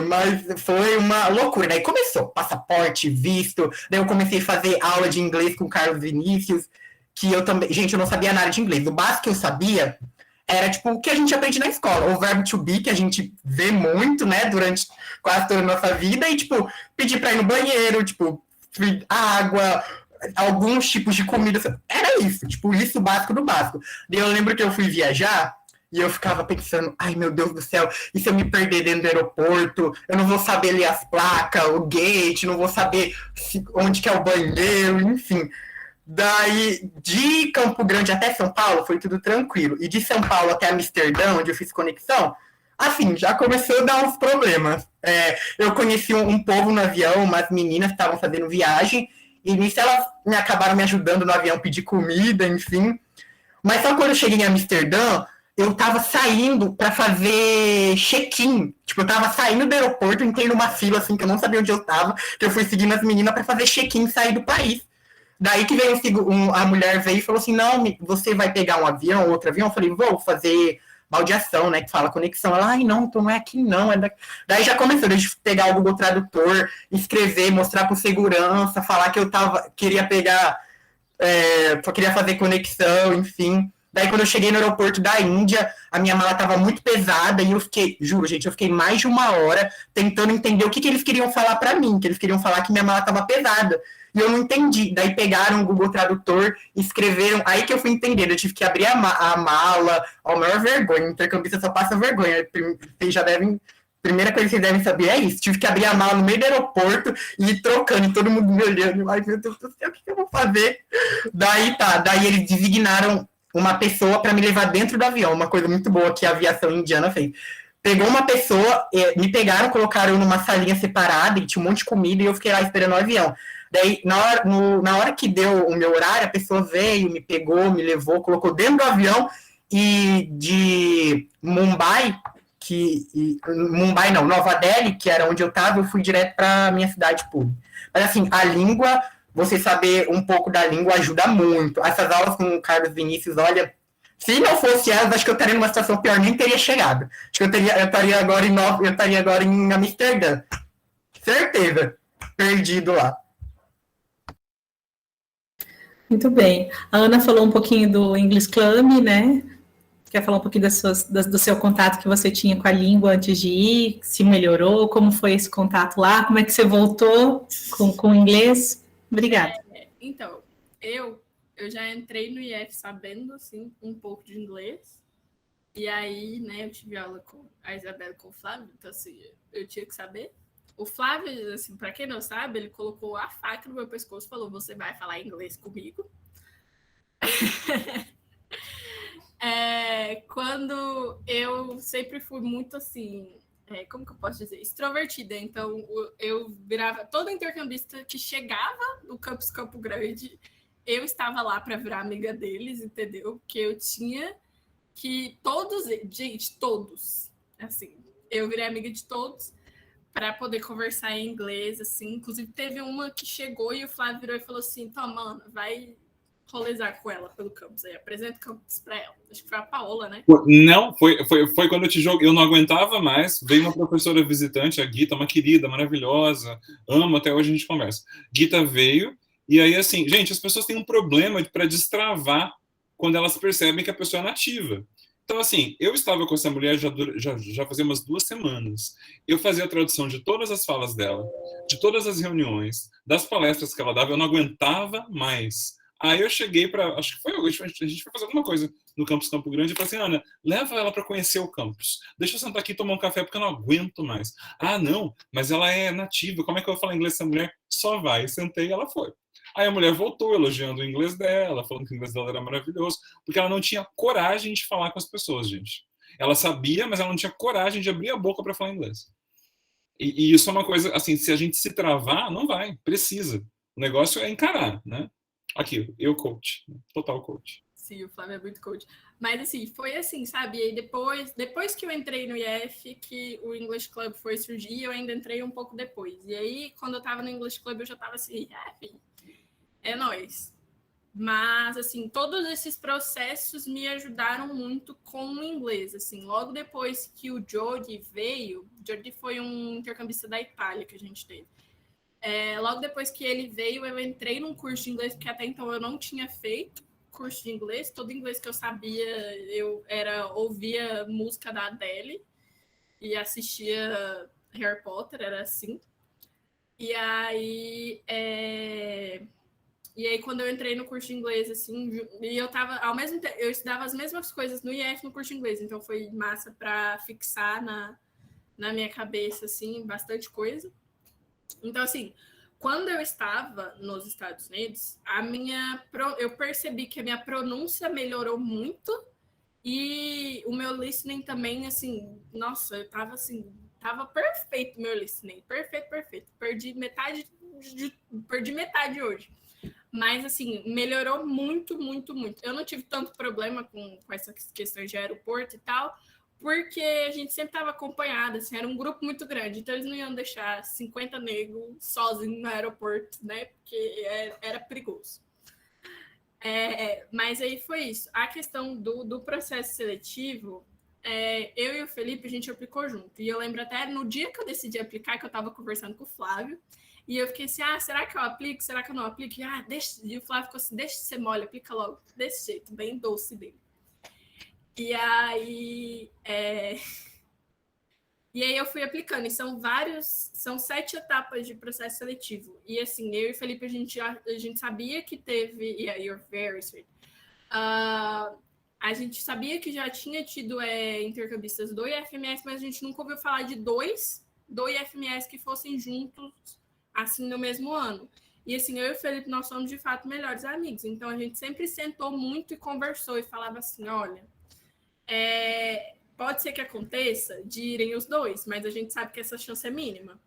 Mas foi uma loucura. Daí começou, passaporte, visto, daí eu comecei a fazer aula de inglês com o Carlos Vinícius, que eu também... Gente, eu não sabia nada de inglês. O básico que eu sabia era, tipo, o que a gente aprende na escola. O verbo to be, que a gente vê muito, né, durante quase toda a nossa vida, e, tipo, pedir pra ir no banheiro, tipo, água, alguns tipos de comida. Era isso, tipo, isso básico do básico. Daí eu lembro que eu fui viajar, e eu ficava pensando, ai, meu Deus do céu, e se eu me perder dentro do aeroporto? Eu não vou saber ler as placas, o gate, não vou saber onde que é o banheiro, enfim... Daí, de Campo Grande até São Paulo, foi tudo tranquilo. E de São Paulo até Amsterdã, onde eu fiz conexão, Assim, já começou a dar uns problemas. Eu conheci um povo no avião, umas meninas que estavam fazendo viagem, e nisso elas acabaram me ajudando no avião, pedir comida, enfim. Mas só quando eu cheguei em Amsterdã, eu tava saindo para fazer check-in. Tipo, eu tava saindo do aeroporto, entrei numa fila, assim, que eu não sabia onde eu tava, que eu fui seguindo as meninas para fazer check-in e sair do país. Daí que veio a mulher veio e falou assim, não, você vai pegar um avião, outro avião? Eu falei, vou fazer baldeação, né, que fala conexão. Ela, ai, não, então não é aqui não. Daí já começou a pegar o Google Tradutor, escrever, mostrar pro segurança, falar que eu queria pegar, só queria fazer conexão, enfim. Daí quando eu cheguei no aeroporto da Índia, a minha mala estava muito pesada e eu fiquei, juro, gente, eu fiquei mais de 1 hora tentando entender o que eles queriam falar para mim, que eles queriam falar que minha mala estava pesada. E eu não entendi. Daí pegaram o Google Tradutor, escreveram, aí que eu fui entender. Eu tive que abrir a mala, a maior vergonha. Intercambista só passa vergonha. Vocês já devem. Primeira coisa que vocês devem saber é isso. Tive que abrir a mala no meio do aeroporto e ir trocando, e todo mundo me olhando. Ai, meu Deus do céu, o que eu vou fazer? Daí eles designaram uma pessoa para me levar dentro do avião. Uma coisa muito boa que a aviação indiana fez. Pegou uma pessoa, me pegaram, colocaram numa salinha separada e tinha um monte de comida e eu fiquei lá esperando o avião. Daí, na hora que deu o meu horário, a pessoa veio, me pegou, me levou, colocou dentro do avião e de Mumbai, Nova Delhi, que era onde eu estava, eu fui direto para minha cidade pública. Mas assim, a língua, você saber um pouco da língua ajuda muito. Essas aulas com o Carlos Vinícius, olha, se não fosse elas, acho que eu estaria numa situação pior, nem teria chegado. Acho que eu estaria agora em Amsterdã. Certeza. Perdido lá. Muito bem. A Ana falou um pouquinho do English Club, né? Quer falar um pouquinho do seu contato que você tinha com a língua antes de ir? Se melhorou? Como foi esse contato lá? Como é que você voltou com o inglês? Obrigada. Então, eu já entrei no IF sabendo, assim, um pouco de inglês. E aí, né, eu tive aula com a Isabela e com o Flávio, então, assim, eu tinha que saber. O Flávio, assim, para quem não sabe, ele colocou a faca no meu pescoço e falou, você vai falar inglês comigo? Quando eu sempre fui muito, assim, como que eu posso dizer? Extrovertida. Então, eu virava... Todo intercambista que chegava no campus Campo Grande, eu estava lá para virar amiga deles, entendeu? Porque eu tinha que... todos, assim, eu virei amiga de todos, para poder conversar em inglês, assim. Inclusive, teve uma que chegou e o Flávio virou e falou assim, então, mano, vai rolezar com ela pelo campus aí, apresenta o campus para ela. Acho que foi a Paola, né? Não, foi quando eu te joguei, eu não aguentava mais, veio uma professora visitante, a Guita, uma querida, maravilhosa, amo, até hoje a gente conversa. Guita veio, e aí, assim, gente, as pessoas têm um problema para destravar quando elas percebem que a pessoa é nativa. Então, assim, eu estava com essa mulher já fazia umas 2 semanas. Eu fazia a tradução de todas as falas dela, de todas as reuniões, das palestras que ela dava, eu não aguentava mais. Aí eu cheguei para, acho que foi hoje, a gente foi fazer alguma coisa no campus Campo Grande e falei assim, Ana, leva ela para conhecer o campus. Deixa eu sentar aqui e tomar um café porque eu não aguento mais. Ah, não, mas ela é nativa, como é que eu vou falar inglês com essa mulher? Só vai. Sentei e ela foi. Aí a mulher voltou elogiando o inglês dela, falando que o inglês dela era maravilhoso, porque ela não tinha coragem de falar com as pessoas, gente. Ela sabia, mas ela não tinha coragem de abrir a boca para falar inglês. E isso é uma coisa, assim, se a gente se travar, não vai, precisa. O negócio é encarar, né? Aqui, eu coach, total coach. Sim, o Flávio é muito coach. Mas, assim, foi assim, sabe? E aí depois que eu entrei no IF, que o English Club foi surgir, eu ainda entrei um pouco depois. E aí, quando eu tava no English Club, eu já tava assim, é nóis. Mas, assim, todos esses processos me ajudaram muito com o inglês, assim. Logo depois que o Jody veio, Jody foi um intercambista da Itália que a gente teve. Logo depois que ele veio, eu entrei num curso de inglês, porque até então eu não tinha feito curso de inglês. Todo inglês que eu sabia, eu ouvia música da Adele e assistia Harry Potter, era assim. E aí, quando eu entrei no curso de inglês, assim, e eu tava, ao mesmo tempo, eu estudava as mesmas coisas no IF no curso de inglês, então foi massa para fixar na minha cabeça, assim, bastante coisa. Então, assim, quando eu estava nos Estados Unidos, eu percebi que a minha pronúncia melhorou muito E o meu listening também, assim, nossa, eu tava assim, tava perfeito o meu listening. Perfeito. Perdi metade hoje. Mas, assim, melhorou muito. Eu não tive tanto problema com essas questões de aeroporto e tal, porque a gente sempre estava acompanhada, assim, era um grupo muito grande, então eles não iam deixar 50 negros sozinhos no aeroporto, né? Porque era perigoso. Mas aí foi isso. A questão do processo seletivo, eu e o Felipe, a gente aplicou junto. E eu lembro até no dia que eu decidi aplicar, que eu estava conversando com o Flávio, e eu fiquei assim, será que eu aplico? Será que eu não aplico? E o Flávio ficou assim, deixa de ser mole, aplica logo. Desse jeito, bem doce dele. E aí... E aí eu fui aplicando, e são 7 etapas de processo seletivo. E assim, eu e o Felipe, a gente sabia que teve... Yeah, you're very sweet. A gente sabia que já tinha tido intercambistas do IFMS, mas a gente nunca ouviu falar de 2 do IFMS que fossem juntos, assim, no mesmo ano. E assim, eu e o Felipe, nós somos de fato melhores amigos. Então a gente sempre sentou muito e conversou e falava assim, olha... pode ser que aconteça de irem os 2, mas a gente sabe que essa chance é mínima.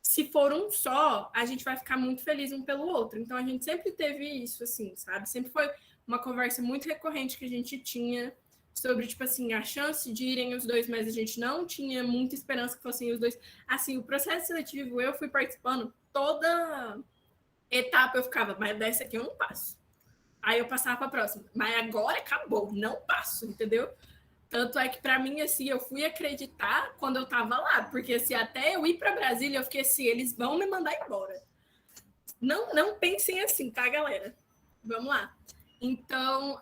Se for um só, a gente vai ficar muito feliz um pelo outro. Então, a gente sempre teve isso, assim, sabe? Sempre foi uma conversa muito recorrente que a gente tinha sobre, tipo assim, a chance de irem os 2, mas a gente não tinha muita esperança que fossem os 2. Assim, o processo seletivo, eu fui participando, toda etapa eu ficava, mas dessa aqui eu não passo. Aí eu passava para a próxima. Mas agora acabou, não passo, entendeu? Tanto é que, para mim, assim, eu fui acreditar quando eu tava lá. Porque, assim, até eu ir para Brasília, eu fiquei assim, eles vão me mandar embora. Não pensem assim, tá, galera? Vamos lá. Então,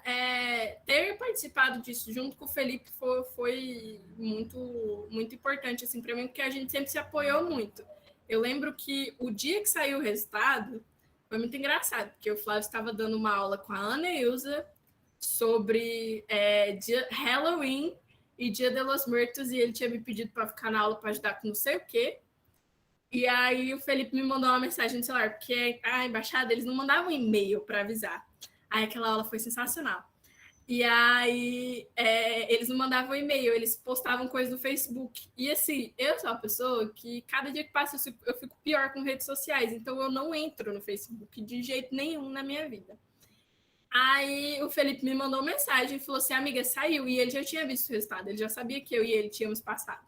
ter participado disso junto com o Felipe foi muito importante, assim, para mim, porque a gente sempre se apoiou muito. Eu lembro que o dia que saiu o resultado, foi muito engraçado, porque o Flávio estava dando uma aula com a Ana Ilza, sobre Halloween e Dia de los Muertos, e ele tinha me pedido para ficar na aula para ajudar com não sei o quê. E aí o Felipe me mandou uma mensagem no celular, porque a embaixada, eles não mandavam e-mail para avisar. Aí aquela aula foi sensacional. E aí eles não mandavam e-mail, eles postavam coisas no Facebook. E assim, eu sou uma pessoa que cada dia que passa eu fico pior com redes sociais, então eu não entro no Facebook de jeito nenhum na minha vida. Aí o Felipe me mandou mensagem e falou assim, amiga, saiu. E ele já tinha visto o resultado, ele já sabia que eu e ele tínhamos passado.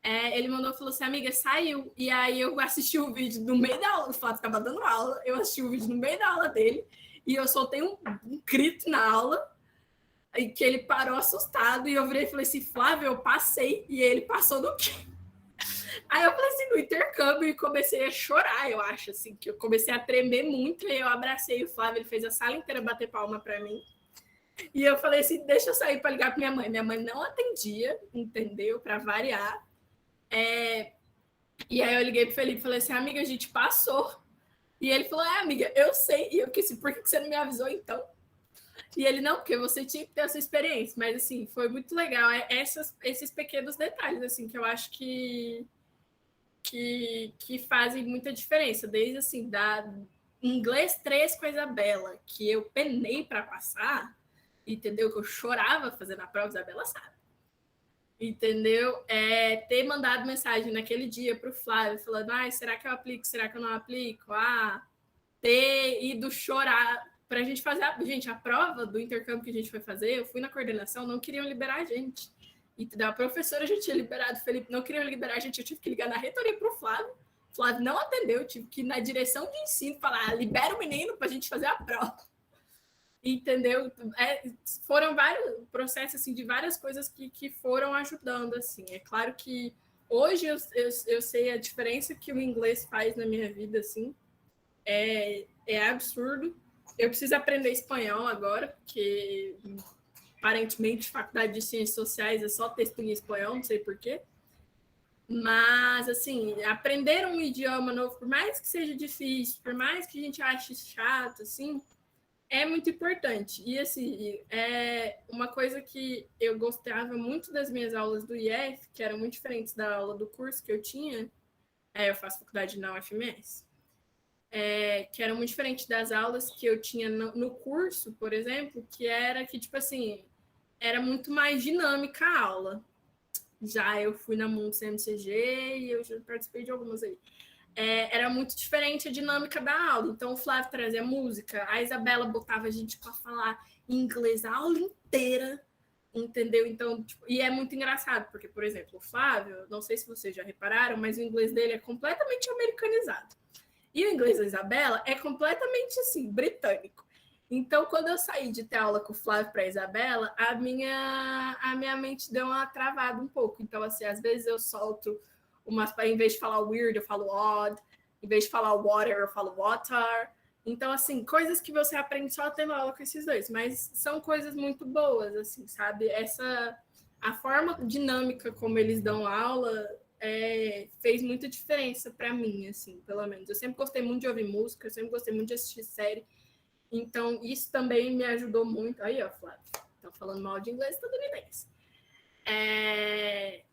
Ele mandou e falou assim, amiga, saiu. E aí eu assisti o vídeo no meio da aula, o Flávio estava dando aula, eu assisti o vídeo no meio da aula dele, e eu soltei um grito na aula, e que ele parou assustado, e eu virei e falei assim, Flávio, eu passei, e ele passou no quê? Aí eu falei assim, no intercâmbio, e comecei a chorar, eu acho, assim, que eu comecei a tremer muito, e eu abracei o Flávio, ele fez a sala inteira bater palma para mim, e eu falei assim, deixa eu sair para ligar para minha mãe não atendia, entendeu, para variar, e aí eu liguei pro Felipe e falei assim, amiga, a gente passou, e ele falou, amiga, eu sei, e eu disse, por que você não me avisou então? E ele, não, porque você tinha que ter essa experiência, mas assim, foi muito legal, esses pequenos detalhes, assim, que eu acho que fazem muita diferença, desde assim, da inglês 3, coisa bela, que eu penei para passar, entendeu? Que eu chorava fazendo a prova, Isabela sabe. Entendeu? Ter mandado mensagem naquele dia para o Flávio, falando, será que eu aplico, será que eu não aplico? Ter ido chorar para a gente fazer, a prova do intercâmbio que a gente foi fazer, eu fui na coordenação, não queriam liberar a gente. Entendeu? A professora já tinha liberado, o Felipe não queria liberar a gente, eu tive que ligar na reitoria para o Flávio não atendeu, eu tive que ir na direção de ensino falar, libera o menino para a gente fazer a prova. Entendeu? Foram vários processos, assim, de várias coisas que foram ajudando, assim. É claro que hoje eu sei a diferença que o inglês faz na minha vida, assim, é absurdo. Eu preciso aprender espanhol agora, porque aparentemente faculdade de ciências sociais é só texto em espanhol, não sei porquê. Mas, assim, aprender um idioma novo, por mais que seja difícil, por mais que a gente ache chato, assim, é muito importante. E, assim, uma coisa que eu gostava muito das minhas aulas do IF, que eram muito diferentes da aula do curso que eu tinha, eu faço faculdade na UFMS, que eram muito diferentes das aulas que eu tinha no curso, por exemplo, que era que, tipo assim, era muito mais dinâmica a aula. Já eu fui na Mundos MCG e eu já participei de algumas aí. Era muito diferente a dinâmica da aula. Então, o Flávio trazia música, a Isabela botava a gente para falar inglês a aula inteira, entendeu? Então, tipo, e é muito engraçado, porque, por exemplo, o Flávio, não sei se vocês já repararam, mas o inglês dele é completamente americanizado. E o inglês da Isabela é completamente, assim, britânico. Então, quando eu saí de ter aula com o Flávio para a Isabela, a minha mente deu uma travada um pouco. Então, assim, às vezes eu solto em vez de falar weird, eu falo odd. Em vez de falar water, eu falo water. Então, assim, coisas que você aprende só tendo aula com esses dois. Mas são coisas muito boas, assim, sabe? A forma dinâmica como eles dão aula fez muita diferença para mim, assim, pelo menos. Eu sempre gostei muito de ouvir música, eu sempre gostei muito de assistir série. Então, isso também me ajudou muito. Aí, ó, Flávio, tá falando mal de inglês estadunidense.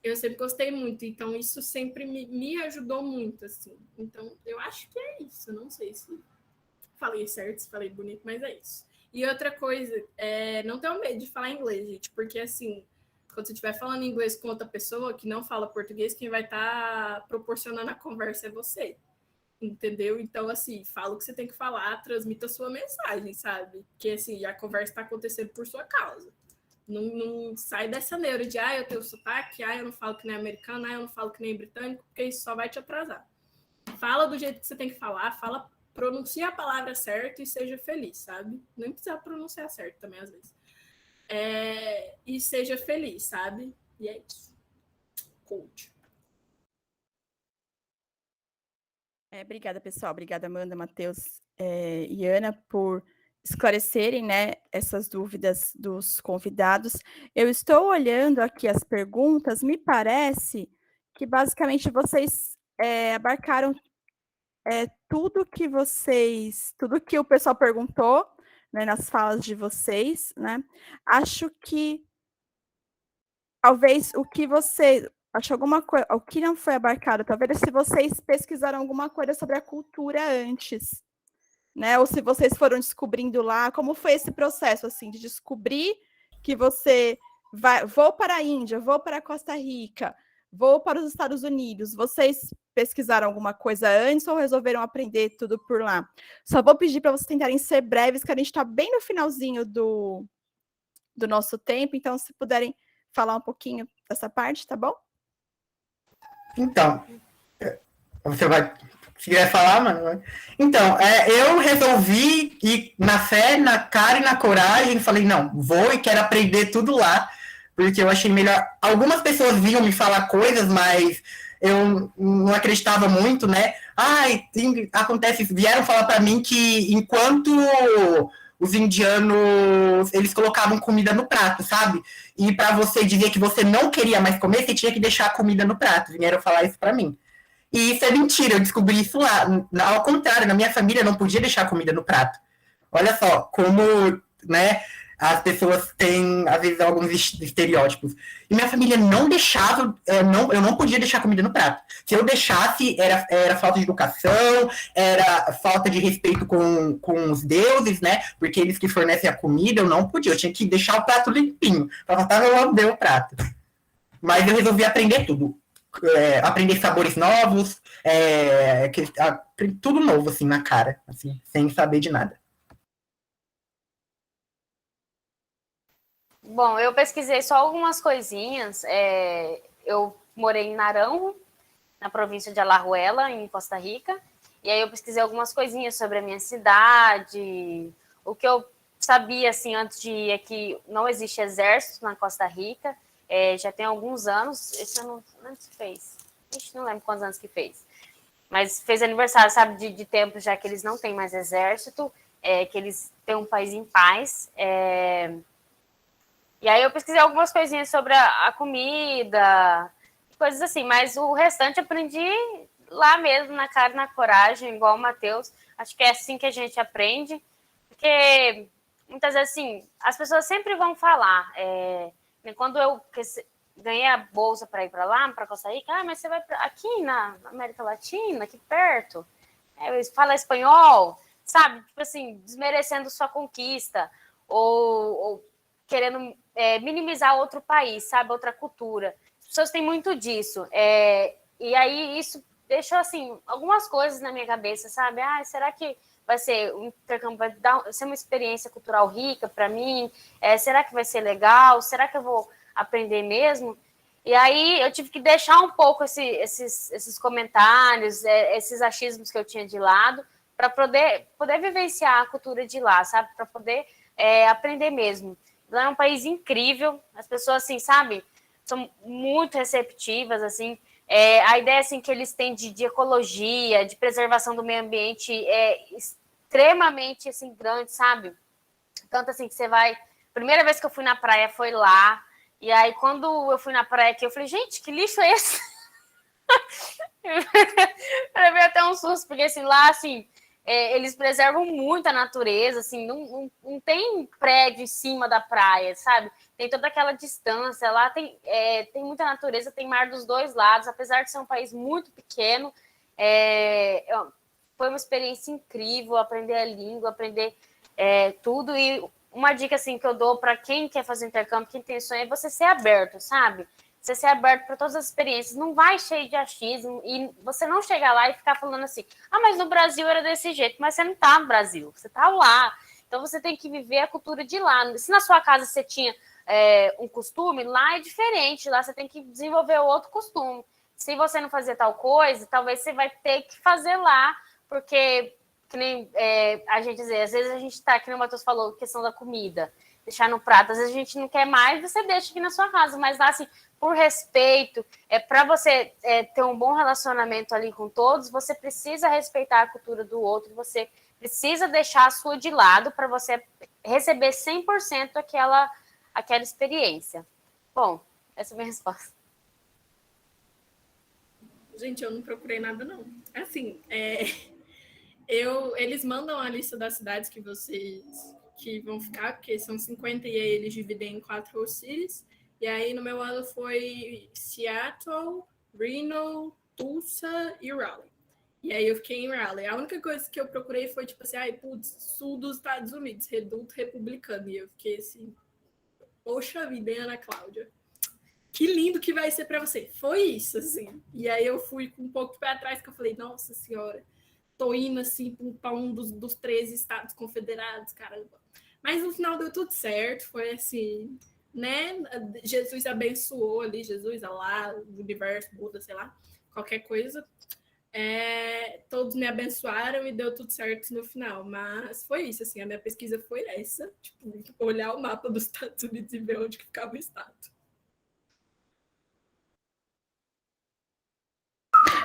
Eu sempre gostei muito, então isso sempre me ajudou muito, assim. Então, eu acho que é isso. Não sei se falei certo, se falei bonito, mas é isso. E outra coisa, não tenham medo de falar inglês, gente, porque, assim, quando você estiver falando inglês com outra pessoa que não fala português, quem vai estar proporcionando a conversa é você, entendeu? Então, assim, fala o que você tem que falar, transmita a sua mensagem, sabe? Porque, assim, a conversa está acontecendo por sua causa. Não sai dessa neura de, eu tenho sotaque, eu não falo que nem americano, eu não falo que nem britânico, porque isso só vai te atrasar. Fala do jeito que você tem que falar, pronuncia a palavra certa e seja feliz, sabe? Nem precisa pronunciar certo também, às vezes. E seja feliz, sabe? E é isso. Coach. Obrigada, pessoal. Obrigada, Amanda, Matheus e Ana, por esclarecerem, né, essas dúvidas dos convidados. Eu estou olhando aqui as perguntas, me parece que basicamente vocês abarcaram tudo que o pessoal perguntou, né, nas falas de vocês, né? Acho que talvez o que não foi abarcado, talvez se vocês pesquisaram alguma coisa sobre a cultura antes, né? Ou se vocês foram descobrindo lá, como foi esse processo, assim, de descobrir que vou para a Índia, vou para a Costa Rica, vou para os Estados Unidos. Vocês pesquisaram alguma coisa antes ou resolveram aprender tudo por lá? Só vou pedir para vocês tentarem ser breves, que a gente está bem no finalzinho do nosso tempo, então se puderem falar um pouquinho dessa parte, tá bom? Então, você vai... Se quiser falar, mano. Então, eu resolvi ir na fé, na cara e na coragem. Falei, não, vou e quero aprender tudo lá, porque eu achei melhor. Algumas pessoas vinham me falar coisas, mas eu não acreditava muito, né? Vieram falar para mim que enquanto os indianos, eles colocavam comida no prato, sabe? E para você dizer que você não queria mais comer, você tinha que deixar a comida no prato. Vieram falar isso para mim. E isso é mentira, eu descobri isso lá. Ao contrário, na minha família não podia deixar comida no prato. Olha só, como, né, as pessoas têm, às vezes, alguns estereótipos. E minha família não deixava, eu não podia deixar comida no prato. Se eu deixasse, era falta de educação, era falta de respeito com os deuses, né, porque eles que fornecem a comida, eu não podia, eu tinha que deixar o prato limpinho, para faltar eu lamber o prato. Mas eu resolvi aprender tudo. Aprender sabores novos, tudo novo, assim, na cara, assim, sem saber de nada. Bom, eu pesquisei só algumas coisinhas. Eu morei em Naranjo, na província de Alajuela, em Costa Rica, e aí eu pesquisei algumas coisinhas sobre a minha cidade. O que eu sabia, assim, antes de ir é que não existe exército na Costa Rica. Já tem alguns anos, esse ano não se fez, não lembro quantos anos que fez, mas fez aniversário, sabe, de tempo já que eles não têm mais exército, que eles têm um país em paz, e aí eu pesquisei algumas coisinhas sobre a comida, coisas assim, mas o restante aprendi lá mesmo, na cara e na coragem, igual o Matheus. Acho que é assim que a gente aprende, porque muitas vezes, assim, as pessoas sempre vão falar, quando eu ganhei a bolsa para ir para lá, para Costa Rica, mas você vai aqui na América Latina, aqui perto, fala espanhol, sabe? Tipo assim, desmerecendo sua conquista, ou querendo minimizar outro país, sabe? Outra cultura. As pessoas têm muito disso. E aí isso deixou, assim, algumas coisas na minha cabeça, sabe? Será que vai ser um intercâmbio, vai ser uma experiência cultural rica para mim? Será que vai ser legal? Será que eu vou aprender mesmo? E aí eu tive que deixar um pouco esses comentários, esses achismos que eu tinha de lado, para poder vivenciar a cultura de lá, sabe? Para poder aprender mesmo. Lá é um país incrível, as pessoas, assim, sabe, são muito receptivas, assim. A ideia, assim, que eles têm de ecologia, de preservação do meio ambiente é extremamente, assim, grande, sabe? Tanto, assim, que você vai... Primeira vez que eu fui na praia foi lá, e aí, quando eu fui na praia aqui, eu falei, gente, que lixo é esse? Eu levei até um susto, porque, assim, lá, assim... eles preservam muito a natureza, assim, não tem prédio em cima da praia, sabe? Tem toda aquela distância, lá tem muita natureza, tem mar dos dois lados, apesar de ser um país muito pequeno, foi uma experiência incrível, aprender a língua, aprender tudo, e uma dica, assim, que eu dou para quem quer fazer intercâmbio, quem tem sonho, é você ser aberto, sabe? Você ser aberto para todas as experiências, não vai cheio de achismo, e você não chegar lá e ficar falando assim, mas no Brasil era desse jeito, mas você não tá no Brasil, você tá lá, então você tem que viver a cultura de lá. Se na sua casa você tinha um costume, lá é diferente, lá você tem que desenvolver outro costume. Se você não fazer tal coisa, talvez você vai ter que fazer lá, porque, que nem a gente dizer, às vezes a gente tá, que nem o Matheus falou, questão da comida, deixar no prato, às vezes a gente não quer mais, você deixa aqui na sua casa, mas lá, assim, por respeito, para você ter um bom relacionamento ali com todos, você precisa respeitar a cultura do outro, você precisa deixar a sua de lado para você receber 100% aquela experiência. Bom, essa é a minha resposta. Gente, eu não procurei nada, não. Assim, eles mandam a lista das cidades que vão ficar, porque são 50 e aí eles dividem em 4 cities. E aí, no meu ano, foi Seattle, Reno, Tulsa e Raleigh. E aí, eu fiquei em Raleigh. A única coisa que eu procurei foi, tipo assim, sul dos Estados Unidos, reduto republicano. E eu fiquei assim, poxa vida, hein, Ana Cláudia? Que lindo que vai ser para você. Foi isso, assim. E aí, eu fui com um pouco de pé atrás, que eu falei, nossa senhora, tô indo, assim, para um dos 13 estados confederados, caramba. Mas, no final, deu tudo certo. Foi, assim... né? Jesus abençoou ali, Jesus, Alá, o universo, Buda, sei lá, qualquer coisa. Todos me abençoaram e deu tudo certo no final. Mas foi isso, assim, a minha pesquisa foi essa, tipo, olhar o mapa dos Estados Unidos e ver onde que ficava o estado.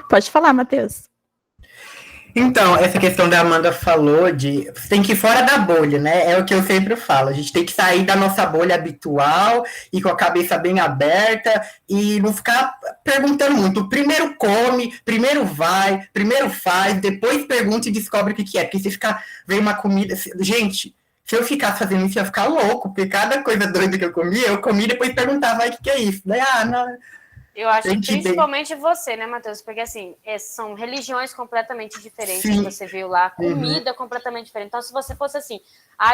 Pode falar, Matheus. Então, essa questão da Amanda falou de... Você tem que ir fora da bolha, né? É o que eu sempre falo. A gente tem que sair da nossa bolha habitual e com a cabeça bem aberta e não ficar perguntando muito. Primeiro come, primeiro vai, primeiro faz, depois pergunta e descobre o que é. Porque se ficar... Vem uma comida... Gente, se eu ficasse fazendo isso, eu ia ficar louco. Porque cada coisa doida que eu comia e depois perguntava, o que é isso? Daí, não... Eu acho que principalmente você, né, Matheus? Porque, assim, são religiões completamente diferentes. Sim. Que você viu lá, comida completamente diferente. Então, se você fosse assim,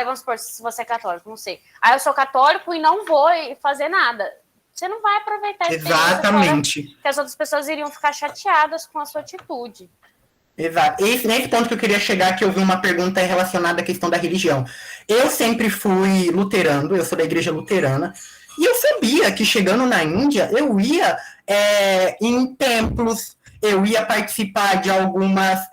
vamos supor, se você é católico, não sei. Eu sou católico e não vou fazer nada. Você não vai aproveitar a experiência. Exatamente. Que as outras pessoas iriam ficar chateadas com a sua atitude. Exato. Nesse ponto que eu queria chegar, que eu vi uma pergunta relacionada à questão da religião. Eu sempre fui luterano, eu sou da igreja luterana, e eu sabia que chegando na Índia, eu ia em templos, eu ia participar de algumas,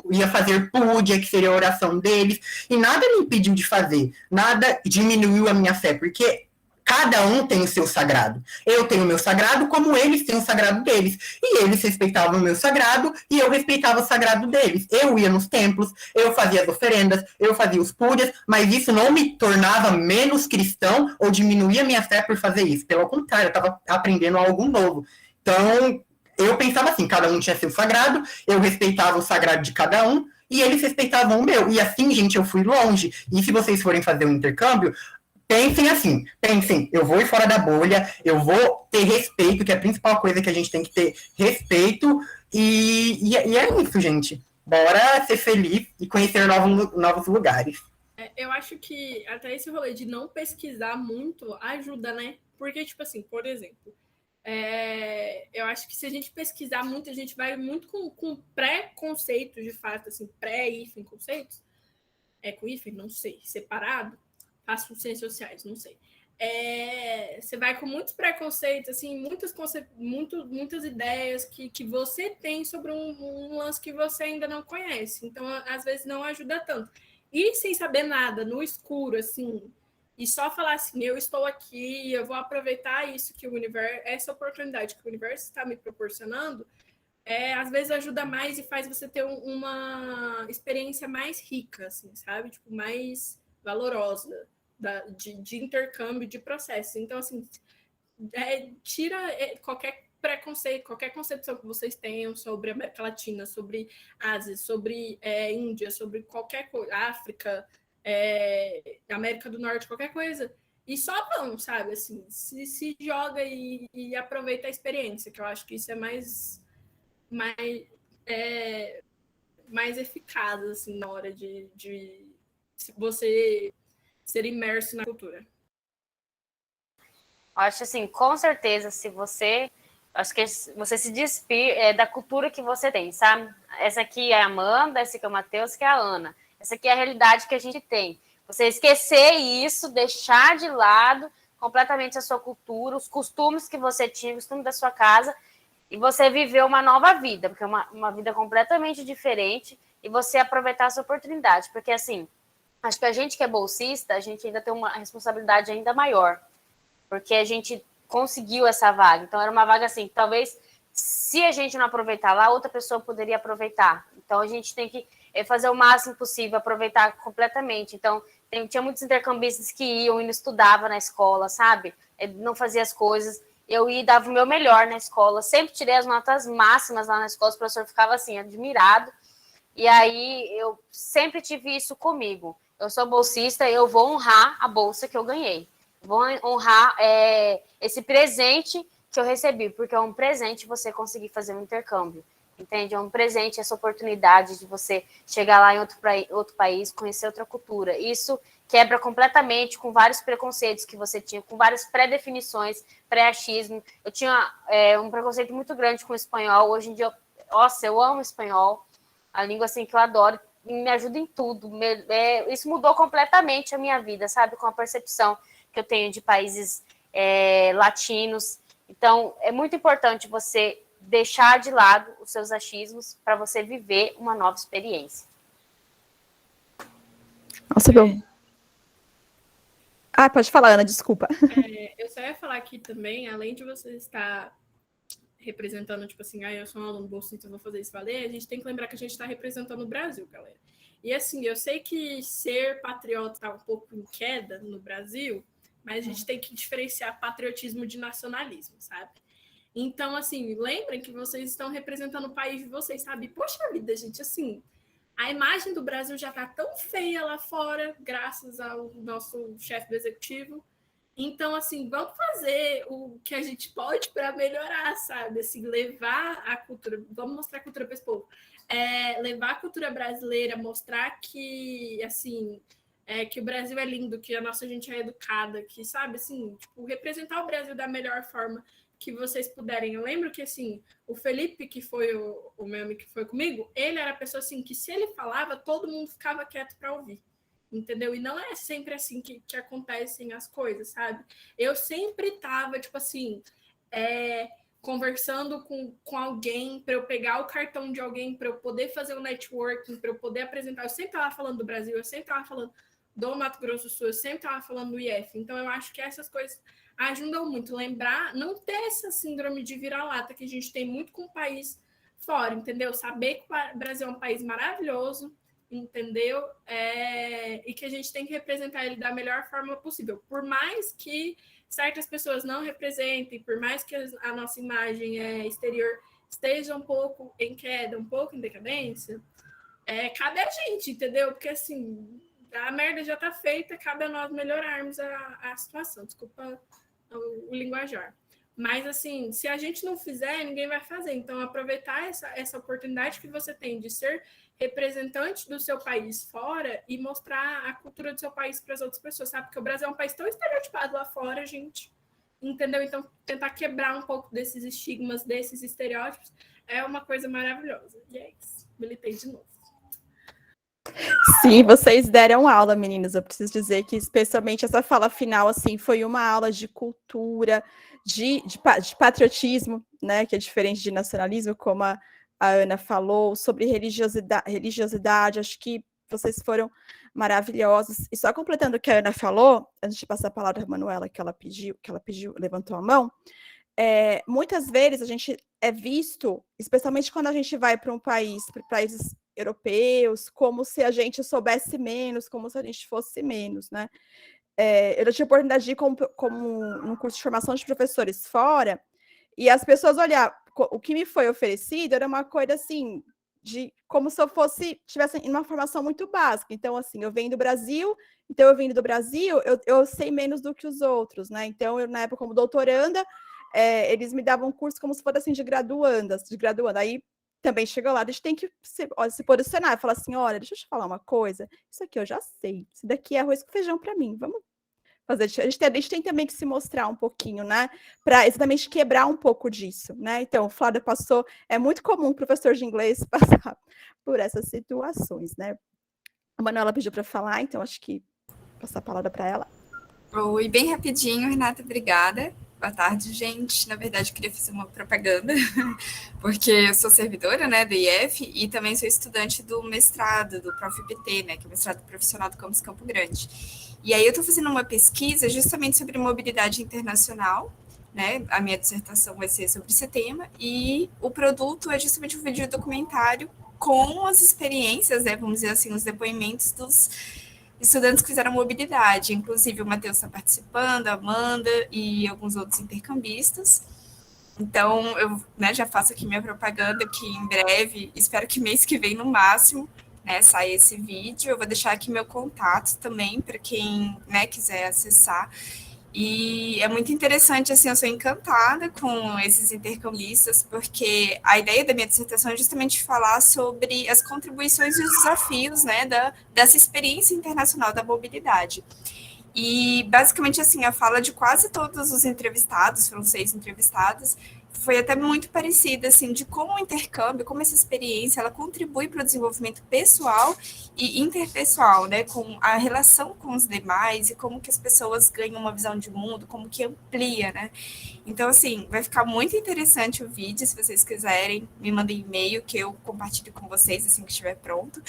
ia fazer puja, que seria a oração deles, e nada me impediu de fazer, nada diminuiu a minha fé, porque cada um tem o seu sagrado. Eu tenho o meu sagrado, como eles têm o sagrado deles. E eles respeitavam o meu sagrado, e eu respeitava o sagrado deles. Eu ia nos templos, eu fazia as oferendas, eu fazia os pujas, mas isso não me tornava menos cristão ou diminuía a minha fé por fazer isso. Pelo contrário, eu estava aprendendo algo novo. Então, eu pensava assim, cada um tinha seu sagrado, eu respeitava o sagrado de cada um, e eles respeitavam o meu. E assim, gente, eu fui longe. E se vocês forem fazer um intercâmbio, pensem, eu vou ir fora da bolha, eu vou ter respeito, que é a principal coisa que a gente tem que ter, respeito, e é isso, gente. Bora ser feliz e conhecer novos lugares. Eu acho que até esse rolê de não pesquisar muito ajuda, né? Porque, tipo assim, por exemplo, eu acho que se a gente pesquisar muito, a gente vai muito com pré-conceitos, de fato, assim, pré-hífen conceitos. Com hífen? Não sei. Separado? Faço ciências sociais, não sei. Você vai com muitos preconceitos, assim, muitas ideias que você tem sobre um lance que você ainda não conhece. Então, às vezes, não ajuda tanto. E sem saber nada, no escuro, assim, e só falar assim, eu estou aqui, eu vou aproveitar isso que o universo, essa oportunidade que o universo está me proporcionando, às vezes ajuda mais e faz você ter uma experiência mais rica, assim, sabe? Tipo, mais valorosa de intercâmbio, de processo. Então, assim, tira qualquer preconceito, qualquer concepção que vocês tenham sobre América Latina, sobre Ásia, sobre Índia, sobre qualquer coisa, África, América do Norte, qualquer coisa. E só vão, sabe? Assim, se joga e aproveita a experiência, que eu acho que isso é mais eficaz, assim, na hora de você ser imerso na cultura. Acho assim, com certeza, acho que você se despir da cultura que você tem, sabe? Essa aqui é a Amanda, essa aqui é o Matheus, que é a Ana. Essa aqui é a realidade que a gente tem. Você esquecer isso, deixar de lado completamente a sua cultura, os costumes que você tinha, o costume da sua casa, e você viver uma nova vida, porque é uma vida completamente diferente, e você aproveitar essa oportunidade. Porque, assim, acho que a gente que é bolsista, a gente ainda tem uma responsabilidade ainda maior, porque a gente conseguiu essa vaga. Então, era uma vaga assim, talvez, se a gente não aproveitar lá, outra pessoa poderia aproveitar. Então, a gente tem que fazer o máximo possível, aproveitar completamente. Então, tinha muitos intercambistas que iam e não estudavam na escola, sabe? Não fazia as coisas. Eu ia e dava o meu melhor na escola. Sempre tirei as notas máximas lá na escola, o professor ficava assim, admirado. E aí, eu sempre tive isso comigo. Eu sou bolsista, eu vou honrar a bolsa que eu ganhei. Vou honrar esse presente que eu recebi, porque é um presente você conseguir fazer um intercâmbio, entende? É um presente essa oportunidade de você chegar lá em outro país, conhecer outra cultura. Isso quebra completamente com vários preconceitos que você tinha, com várias pré-definições, pré-achismo. Eu tinha um preconceito muito grande com o espanhol. Hoje em dia, eu amo espanhol, a língua assim que eu adoro, me ajuda em tudo. Isso mudou completamente a minha vida, sabe? Com a percepção que eu tenho de países latinos. Então, é muito importante você deixar de lado os seus achismos para você viver uma nova experiência. Nossa, pode falar, Ana, desculpa. Eu só ia falar aqui também, além de você estar representando, tipo assim, eu sou um aluno bolsista, eu vou fazer isso valer, a gente tem que lembrar que a gente está representando o Brasil, galera. E assim, eu sei que ser patriota está um pouco em queda no Brasil, mas a gente tem que diferenciar patriotismo de nacionalismo, sabe? Então, assim, lembrem que vocês estão representando o país de vocês, sabe? Poxa vida, gente, assim, a imagem do Brasil já tá tão feia lá fora, graças ao nosso chefe do executivo. Então, assim, vamos fazer o que a gente pode para melhorar, sabe? Assim, levar a cultura, vamos mostrar a cultura para esse povo. Levar a cultura brasileira, mostrar que, assim, que o Brasil é lindo, que a nossa gente é educada, que, sabe, assim, tipo, representar o Brasil da melhor forma que vocês puderem. Eu lembro que, assim, o Felipe, que foi o meu amigo que foi comigo, ele era a pessoa, assim, que se ele falava, todo mundo ficava quieto para ouvir. Entendeu? E não é sempre assim que acontecem as coisas, sabe? Eu sempre tava, tipo assim, conversando com alguém para eu pegar o cartão de alguém, para eu poder fazer um networking, para eu poder apresentar. Eu sempre tava falando do Brasil, eu sempre tava falando do Mato Grosso do Sul, eu sempre tava falando do IF. Então, eu acho que essas coisas ajudam muito. Lembrar, não ter essa síndrome de vira-lata que a gente tem muito com o país fora, entendeu? Saber que o Brasil é um país maravilhoso, entendeu? E que a gente tem que representar ele da melhor forma possível. Por mais que certas pessoas não representem, por mais que a nossa imagem exterior esteja um pouco em queda, um pouco em decadência, cabe a gente, entendeu? Porque, assim, a merda já tá feita, cabe a nós melhorarmos a situação. Desculpa o linguajar. Mas, assim, se a gente não fizer, ninguém vai fazer. Então, aproveitar essa oportunidade que você tem de ser representante do seu país fora e mostrar a cultura do seu país para as outras pessoas, sabe? Porque o Brasil é um país tão estereotipado lá fora, gente. Entendeu? Então, tentar quebrar um pouco desses estigmas, desses estereótipos, é uma coisa maravilhosa. E é isso. Militei de novo. Sim, vocês deram aula, meninas. Eu preciso dizer que, especialmente essa fala final, assim, foi uma aula de cultura, de patriotismo, né, que é diferente de nacionalismo, como a Ana falou, sobre religiosidade. Acho que vocês foram maravilhosos. E só completando o que a Ana falou, antes de passar a palavra à Manuela, que ela pediu, levantou a mão, muitas vezes a gente é visto, especialmente quando a gente vai para países europeus, como se a gente soubesse menos, como se a gente fosse menos, né? Eu já tive a oportunidade de ir como num curso de formação de professores fora, e as pessoas olhar o que me foi oferecido era uma coisa assim, de como se eu tivesse uma formação muito básica. Então, assim, eu venho do Brasil, eu sei menos do que os outros, né? Então, eu, na época, como doutoranda, eles me davam um curso como se fosse assim, de graduanda. Aí também chegou lá, a gente tem que se posicionar e falar assim: olha, deixa eu te falar uma coisa, isso aqui eu já sei, isso daqui é arroz com feijão para mim, vamos fazer. A gente tem também que se mostrar um pouquinho, né, para exatamente quebrar um pouco disso, né? Então, o Flávio passou, é muito comum o professor de inglês passar por essas situações, né? A Manuela pediu para falar, então acho que vou passar a palavra para ela. Oi, bem rapidinho, Renata, obrigada. Boa tarde, gente. Na verdade, eu queria fazer uma propaganda, porque eu sou servidora, né, do IF e também sou estudante do mestrado, do ProfPT, né, que é o mestrado profissional do campus Campo Grande. E aí eu estou fazendo uma pesquisa justamente sobre mobilidade internacional, né, a minha dissertação vai ser sobre esse tema, e o produto é justamente um vídeo documentário com as experiências, né, vamos dizer assim, os depoimentos dos estudantes que fizeram mobilidade, inclusive o Matheus está participando, a Amanda e alguns outros intercambistas. Então, eu, né, já faço aqui minha propaganda, que em breve, espero que mês que vem no máximo, né, saia esse vídeo. Eu vou deixar aqui meu contato também, para quem, né, quiser acessar. E é muito interessante, assim, eu sou encantada com esses intercambistas, porque a ideia da minha dissertação é justamente falar sobre as contribuições e os desafios, né, dessa experiência internacional da mobilidade. E, basicamente, assim, a fala de quase todos os entrevistados, foram 6 entrevistados, foi até muito parecida, assim, de como o intercâmbio, como essa experiência, ela contribui para o desenvolvimento pessoal e interpessoal, né, com a relação com os demais e como que as pessoas ganham uma visão de mundo, como que amplia, né. Então, assim, vai ficar muito interessante o vídeo, se vocês quiserem, me mandem e-mail que eu compartilho com vocês assim que estiver pronto.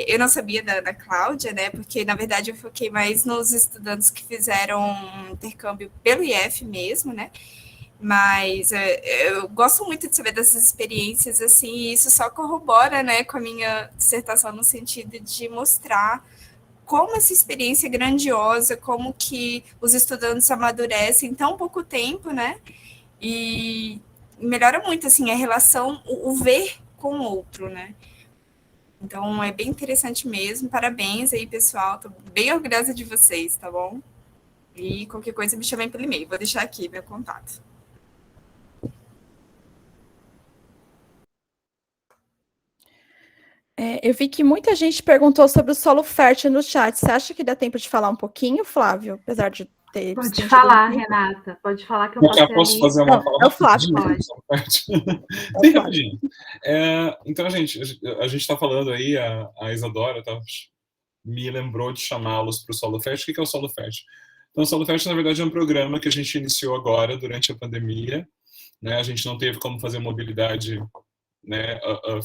Eu não sabia da Cláudia, né, porque, na verdade, eu foquei mais nos estudantes que fizeram um intercâmbio pelo IF mesmo, né, mas eu gosto muito de saber dessas experiências, assim, e isso só corrobora, né, com a minha dissertação no sentido de mostrar como essa experiência é grandiosa, como que os estudantes amadurecem em tão pouco tempo, né, e melhora muito, assim, a relação, o ver com o outro, né. Então, é bem interessante mesmo, parabéns aí, pessoal, tô bem orgulhosa de vocês, tá bom? E qualquer coisa me chamem pelo e-mail, vou deixar aqui meu contato. Eu vi que muita gente perguntou sobre o solo fértil no chat. Você acha que dá tempo de falar um pouquinho, Flávio? Apesar de ter... Pode falar, Renata. Pode falar que eu já posso ali. fazer uma fala? É o Flávio. Bem rapidinho. Então, gente, a gente está falando aí, a Isadora me lembrou de chamá-los para o Solo Fértil. O que é o Solo Fértil? Então, o Solo Fértil, na verdade, é um programa que a gente iniciou agora, durante a pandemia, né? A gente não teve como fazer mobilidade, né,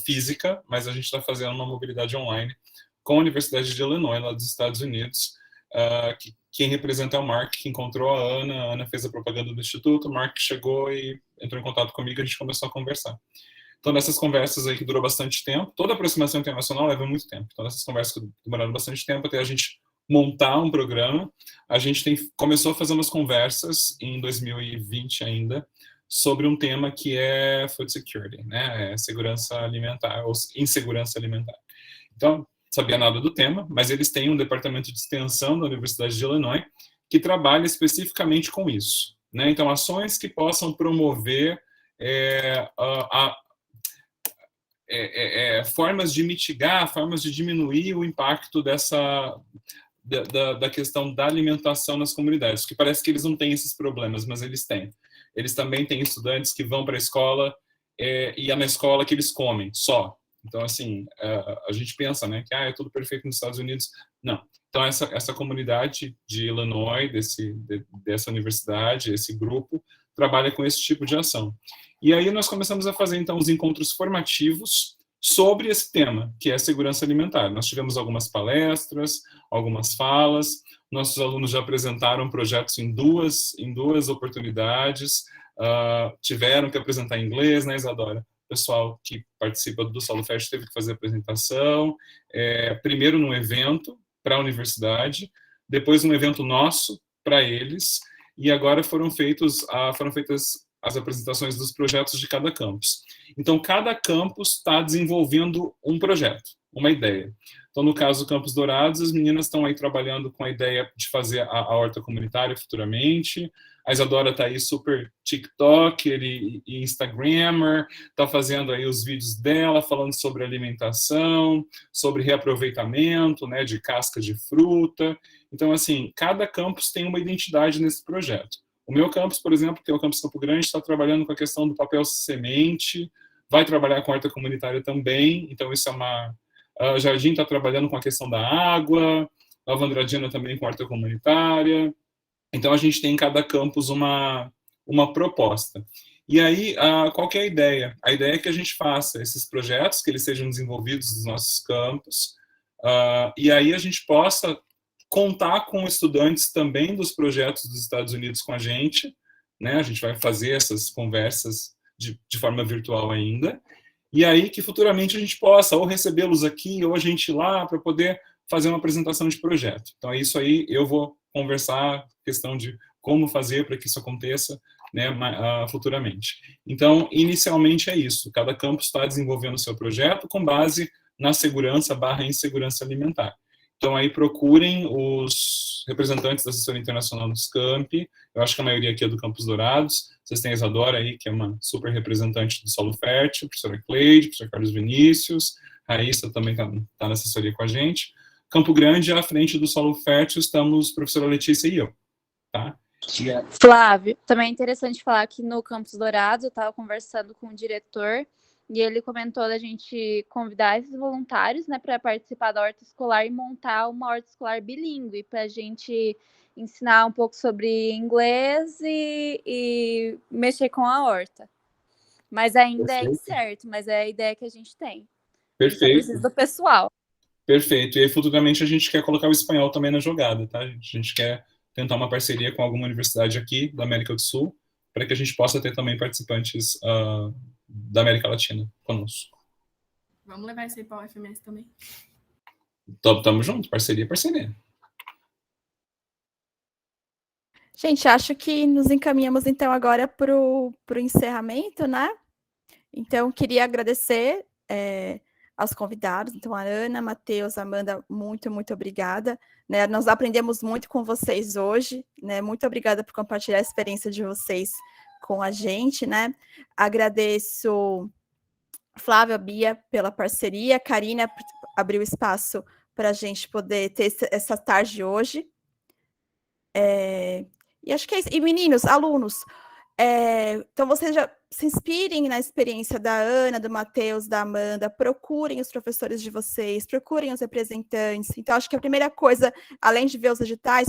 física, mas a gente está fazendo uma mobilidade online com a Universidade de Illinois, lá dos Estados Unidos. Quem representa é o Mark, que encontrou a Ana fez a propaganda do Instituto, o Mark chegou e entrou em contato comigo e a gente começou a conversar. Então, nessas conversas aí que durou bastante tempo, toda aproximação internacional leva muito tempo, então nessas conversas que demoraram bastante tempo até a gente montar um programa, a gente começou a fazer umas conversas em 2020 ainda, sobre um tema que é food security, né, segurança alimentar, ou insegurança alimentar. Então, sabia nada do tema, mas eles têm um departamento de extensão da Universidade de Illinois que trabalha especificamente com isso, né? Então, ações que possam promover formas de mitigar, formas de diminuir o impacto da questão da alimentação nas comunidades, porque parece que eles não têm esses problemas, mas eles têm. Eles também têm estudantes que vão para a escola e é na escola que eles comem, só. Então, assim, a gente pensa, né, que é tudo perfeito nos Estados Unidos. Não. Então, essa comunidade de Illinois, dessa universidade, esse grupo, trabalha com esse tipo de ação. E aí nós começamos a fazer, então, os encontros formativos sobre esse tema, que é a segurança alimentar. Nós tivemos algumas palestras, algumas falas, nossos alunos já apresentaram projetos em duas oportunidades, tiveram que apresentar em inglês, né, Isadora? O pessoal que participa do Solo Fest teve que fazer a apresentação, primeiro num evento para a universidade, depois um evento nosso para eles, e agora foram feitas as apresentações dos projetos de cada campus. Então, cada campus está desenvolvendo um projeto, uma ideia. Então, no caso do Campus Dourados, as meninas estão aí trabalhando com a ideia de fazer a horta comunitária futuramente. A Isadora está aí super TikToker e Instagrammer, está fazendo aí os vídeos dela, falando sobre alimentação, sobre reaproveitamento, né, de casca de fruta. Então, assim, cada campus tem uma identidade nesse projeto. O meu campus, por exemplo, que é o Campus Campo Grande, está trabalhando com a questão do papel semente, vai trabalhar com a horta comunitária também, então isso é a Jardim está trabalhando com a questão da água, Nova Andradina também com a horta comunitária. Então, a gente tem em cada campus uma proposta. E aí, qual que é a ideia? A ideia é que a gente faça esses projetos, que eles sejam desenvolvidos nos nossos campos, e aí a gente possa contar com estudantes também dos projetos dos Estados Unidos com a gente, né? A gente vai fazer essas conversas de forma virtual ainda, e aí que futuramente a gente possa ou recebê-los aqui, ou a gente ir lá para poder fazer uma apresentação de projeto. Então, é isso aí, eu vou conversar questão de como fazer para que isso aconteça, né, futuramente. Então, inicialmente é isso, cada campus está desenvolvendo o seu projeto com base na segurança / insegurança alimentar. Então, aí procurem os representantes da assessoria internacional dos campi, eu acho que a maioria aqui é do Campus Dourados, vocês têm a Isadora aí, que é uma super representante do Solo Fértil, a professora Cleide, o professor Carlos Vinícius, Raíssa também está na assessoria com a gente. Campo Grande, à frente do Solo Fértil, estamos a professora Letícia e eu, tá? Flávio, também é interessante falar que no Campus Dourados eu estava conversando com o diretor e ele comentou da gente convidar esses voluntários, né, para participar da horta escolar e montar uma horta escolar bilíngue, para a gente ensinar um pouco sobre inglês e mexer com a horta. Mas ainda é incerto, mas é a ideia que a gente tem. Perfeito. Precisa do pessoal. Perfeito. E aí, futuramente, a gente quer colocar o espanhol também na jogada, tá? A gente quer tentar uma parceria com alguma universidade aqui da América do Sul, para que a gente possa ter também participantes da América Latina conosco. Vamos levar isso aí para o FMS também. Tamo junto, parceria. Gente, acho que nos encaminhamos, então, agora para o encerramento, né? Então, queria agradecer aos convidados, então, a Ana, Matheus, Amanda, muito, muito obrigada. Né? Nós aprendemos muito com vocês hoje, né? Muito obrigada por compartilhar a experiência de vocês com a gente, né? Agradeço Flávia, Bia, pela parceria, Karina abriu espaço para a gente poder ter essa tarde hoje. E acho que é isso. E meninos, alunos, então vocês já se inspirem na experiência da Ana, do Matheus, da Amanda, procurem os professores de vocês, procurem os representantes. Então, acho que a primeira coisa, além de ver os editais,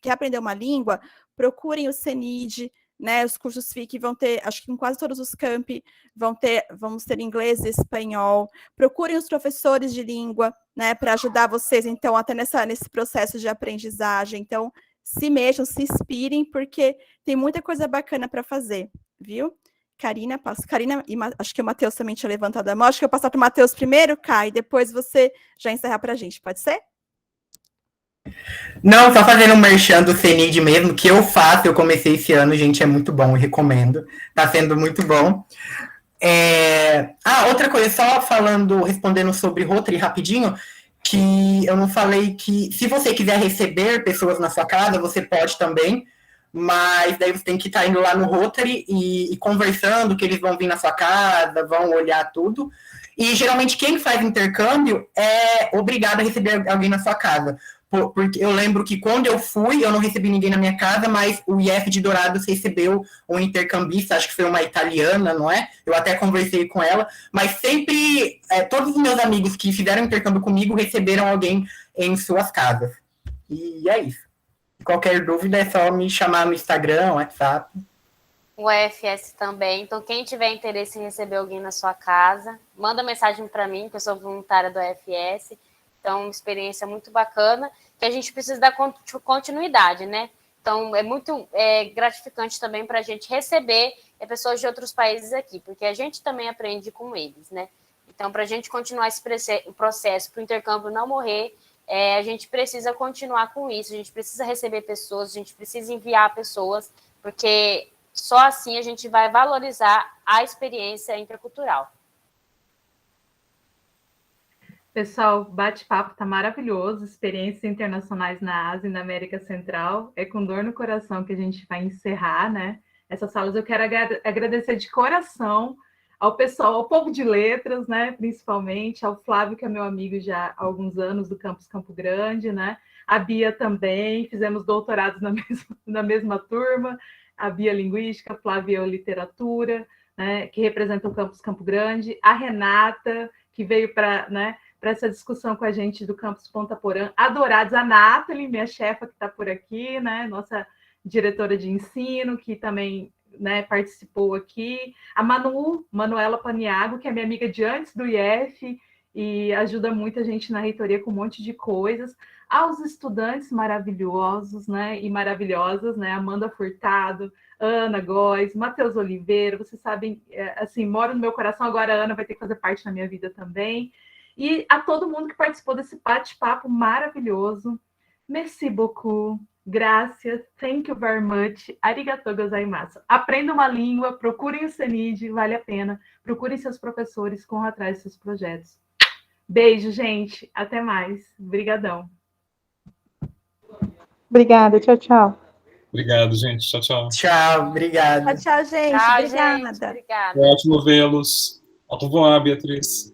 quer aprender uma língua, procurem o CENID, né? Os cursos FIC vão ter, acho que em quase todos os campi vamos ter inglês e espanhol. Procurem os professores de língua, né? Para ajudar vocês, então, até nesse processo de aprendizagem. Então, se mexam, se inspirem, porque tem muita coisa bacana para fazer, viu? Karina, e acho que o Matheus também tinha levantado a mão. Acho que eu vou passar para o Matheus primeiro, Kai, depois você já encerrar para a gente, pode ser? Não, só fazendo um merchan do CENID mesmo, que eu faço, eu comecei esse ano, gente, é muito bom, eu recomendo. Tá sendo muito bom. Outra coisa, só respondendo sobre Rotary rapidinho, que eu não falei que se você quiser receber pessoas na sua casa, você pode também. mas daí você tem que estar indo lá no Rotary e conversando, que eles vão vir na sua casa, vão olhar tudo. E geralmente quem faz intercâmbio é obrigado a receber alguém na sua casa. Porque eu lembro que quando eu fui, eu não recebi ninguém na minha casa, mas o IF de Dourados recebeu um intercambista, acho que foi uma italiana, não é? Eu até conversei com ela, mas sempre, todos os meus amigos que fizeram intercâmbio comigo receberam alguém em suas casas. E é isso. Qualquer dúvida é só me chamar no Instagram, WhatsApp. O EFS também. Então, quem tiver interesse em receber alguém na sua casa, manda mensagem para mim, que eu sou voluntária do EFS. Então, uma experiência muito bacana, que a gente precisa dar continuidade, né? Então, é muito gratificante também para a gente receber pessoas de outros países aqui, porque a gente também aprende com eles, né? Então, para a gente continuar esse processo, para o intercâmbio não morrer, a gente precisa continuar com isso, a gente precisa receber pessoas, a gente precisa enviar pessoas, porque só assim a gente vai valorizar a experiência intercultural. Pessoal, bate-papo tá maravilhoso, experiências internacionais na Ásia e na América Central. É com dor no coração que a gente vai encerrar, né? Essas salas eu quero agradecer de coração ao pessoal, ao povo de letras, né? Principalmente, ao Flávio, que é meu amigo já há alguns anos do Campus Campo Grande, né? A Bia também, fizemos doutorados na mesma turma, a Bia Linguística, a Flávia Literatura, né? Que representa o Campus Campo Grande, a Renata, que veio para, né, para essa discussão com a gente do Campus Ponta Porã, adorados, a Nathalie, minha chefa que está por aqui, né, nossa diretora de ensino, que também, né, participou aqui, a Manuela Paniago, que é minha amiga de antes do IF, e ajuda muito a gente na reitoria com um monte de coisas, aos estudantes maravilhosos, né, e maravilhosas, né, Amanda Furtado, Ana Góes, Matheus Oliveira, vocês sabem, assim, mora no meu coração, agora a Ana vai ter que fazer parte da minha vida também, e a todo mundo que participou desse bate-papo maravilhoso. Merci beaucoup, gracias, thank you very much, arigatou gozaimasu. Aprenda uma língua, procurem o CENID, vale a pena. Procurem seus professores, corram atrás dos seus projetos. Beijo, gente. Até mais. Obrigadão. Obrigada, tchau, tchau. Obrigado, gente. Tchau, tchau. Tchau, obrigado. Tchau, gente. Tchau, Obrigada. gente. Obrigada. Foi ótimo vê-los. Au revoir, Beatriz.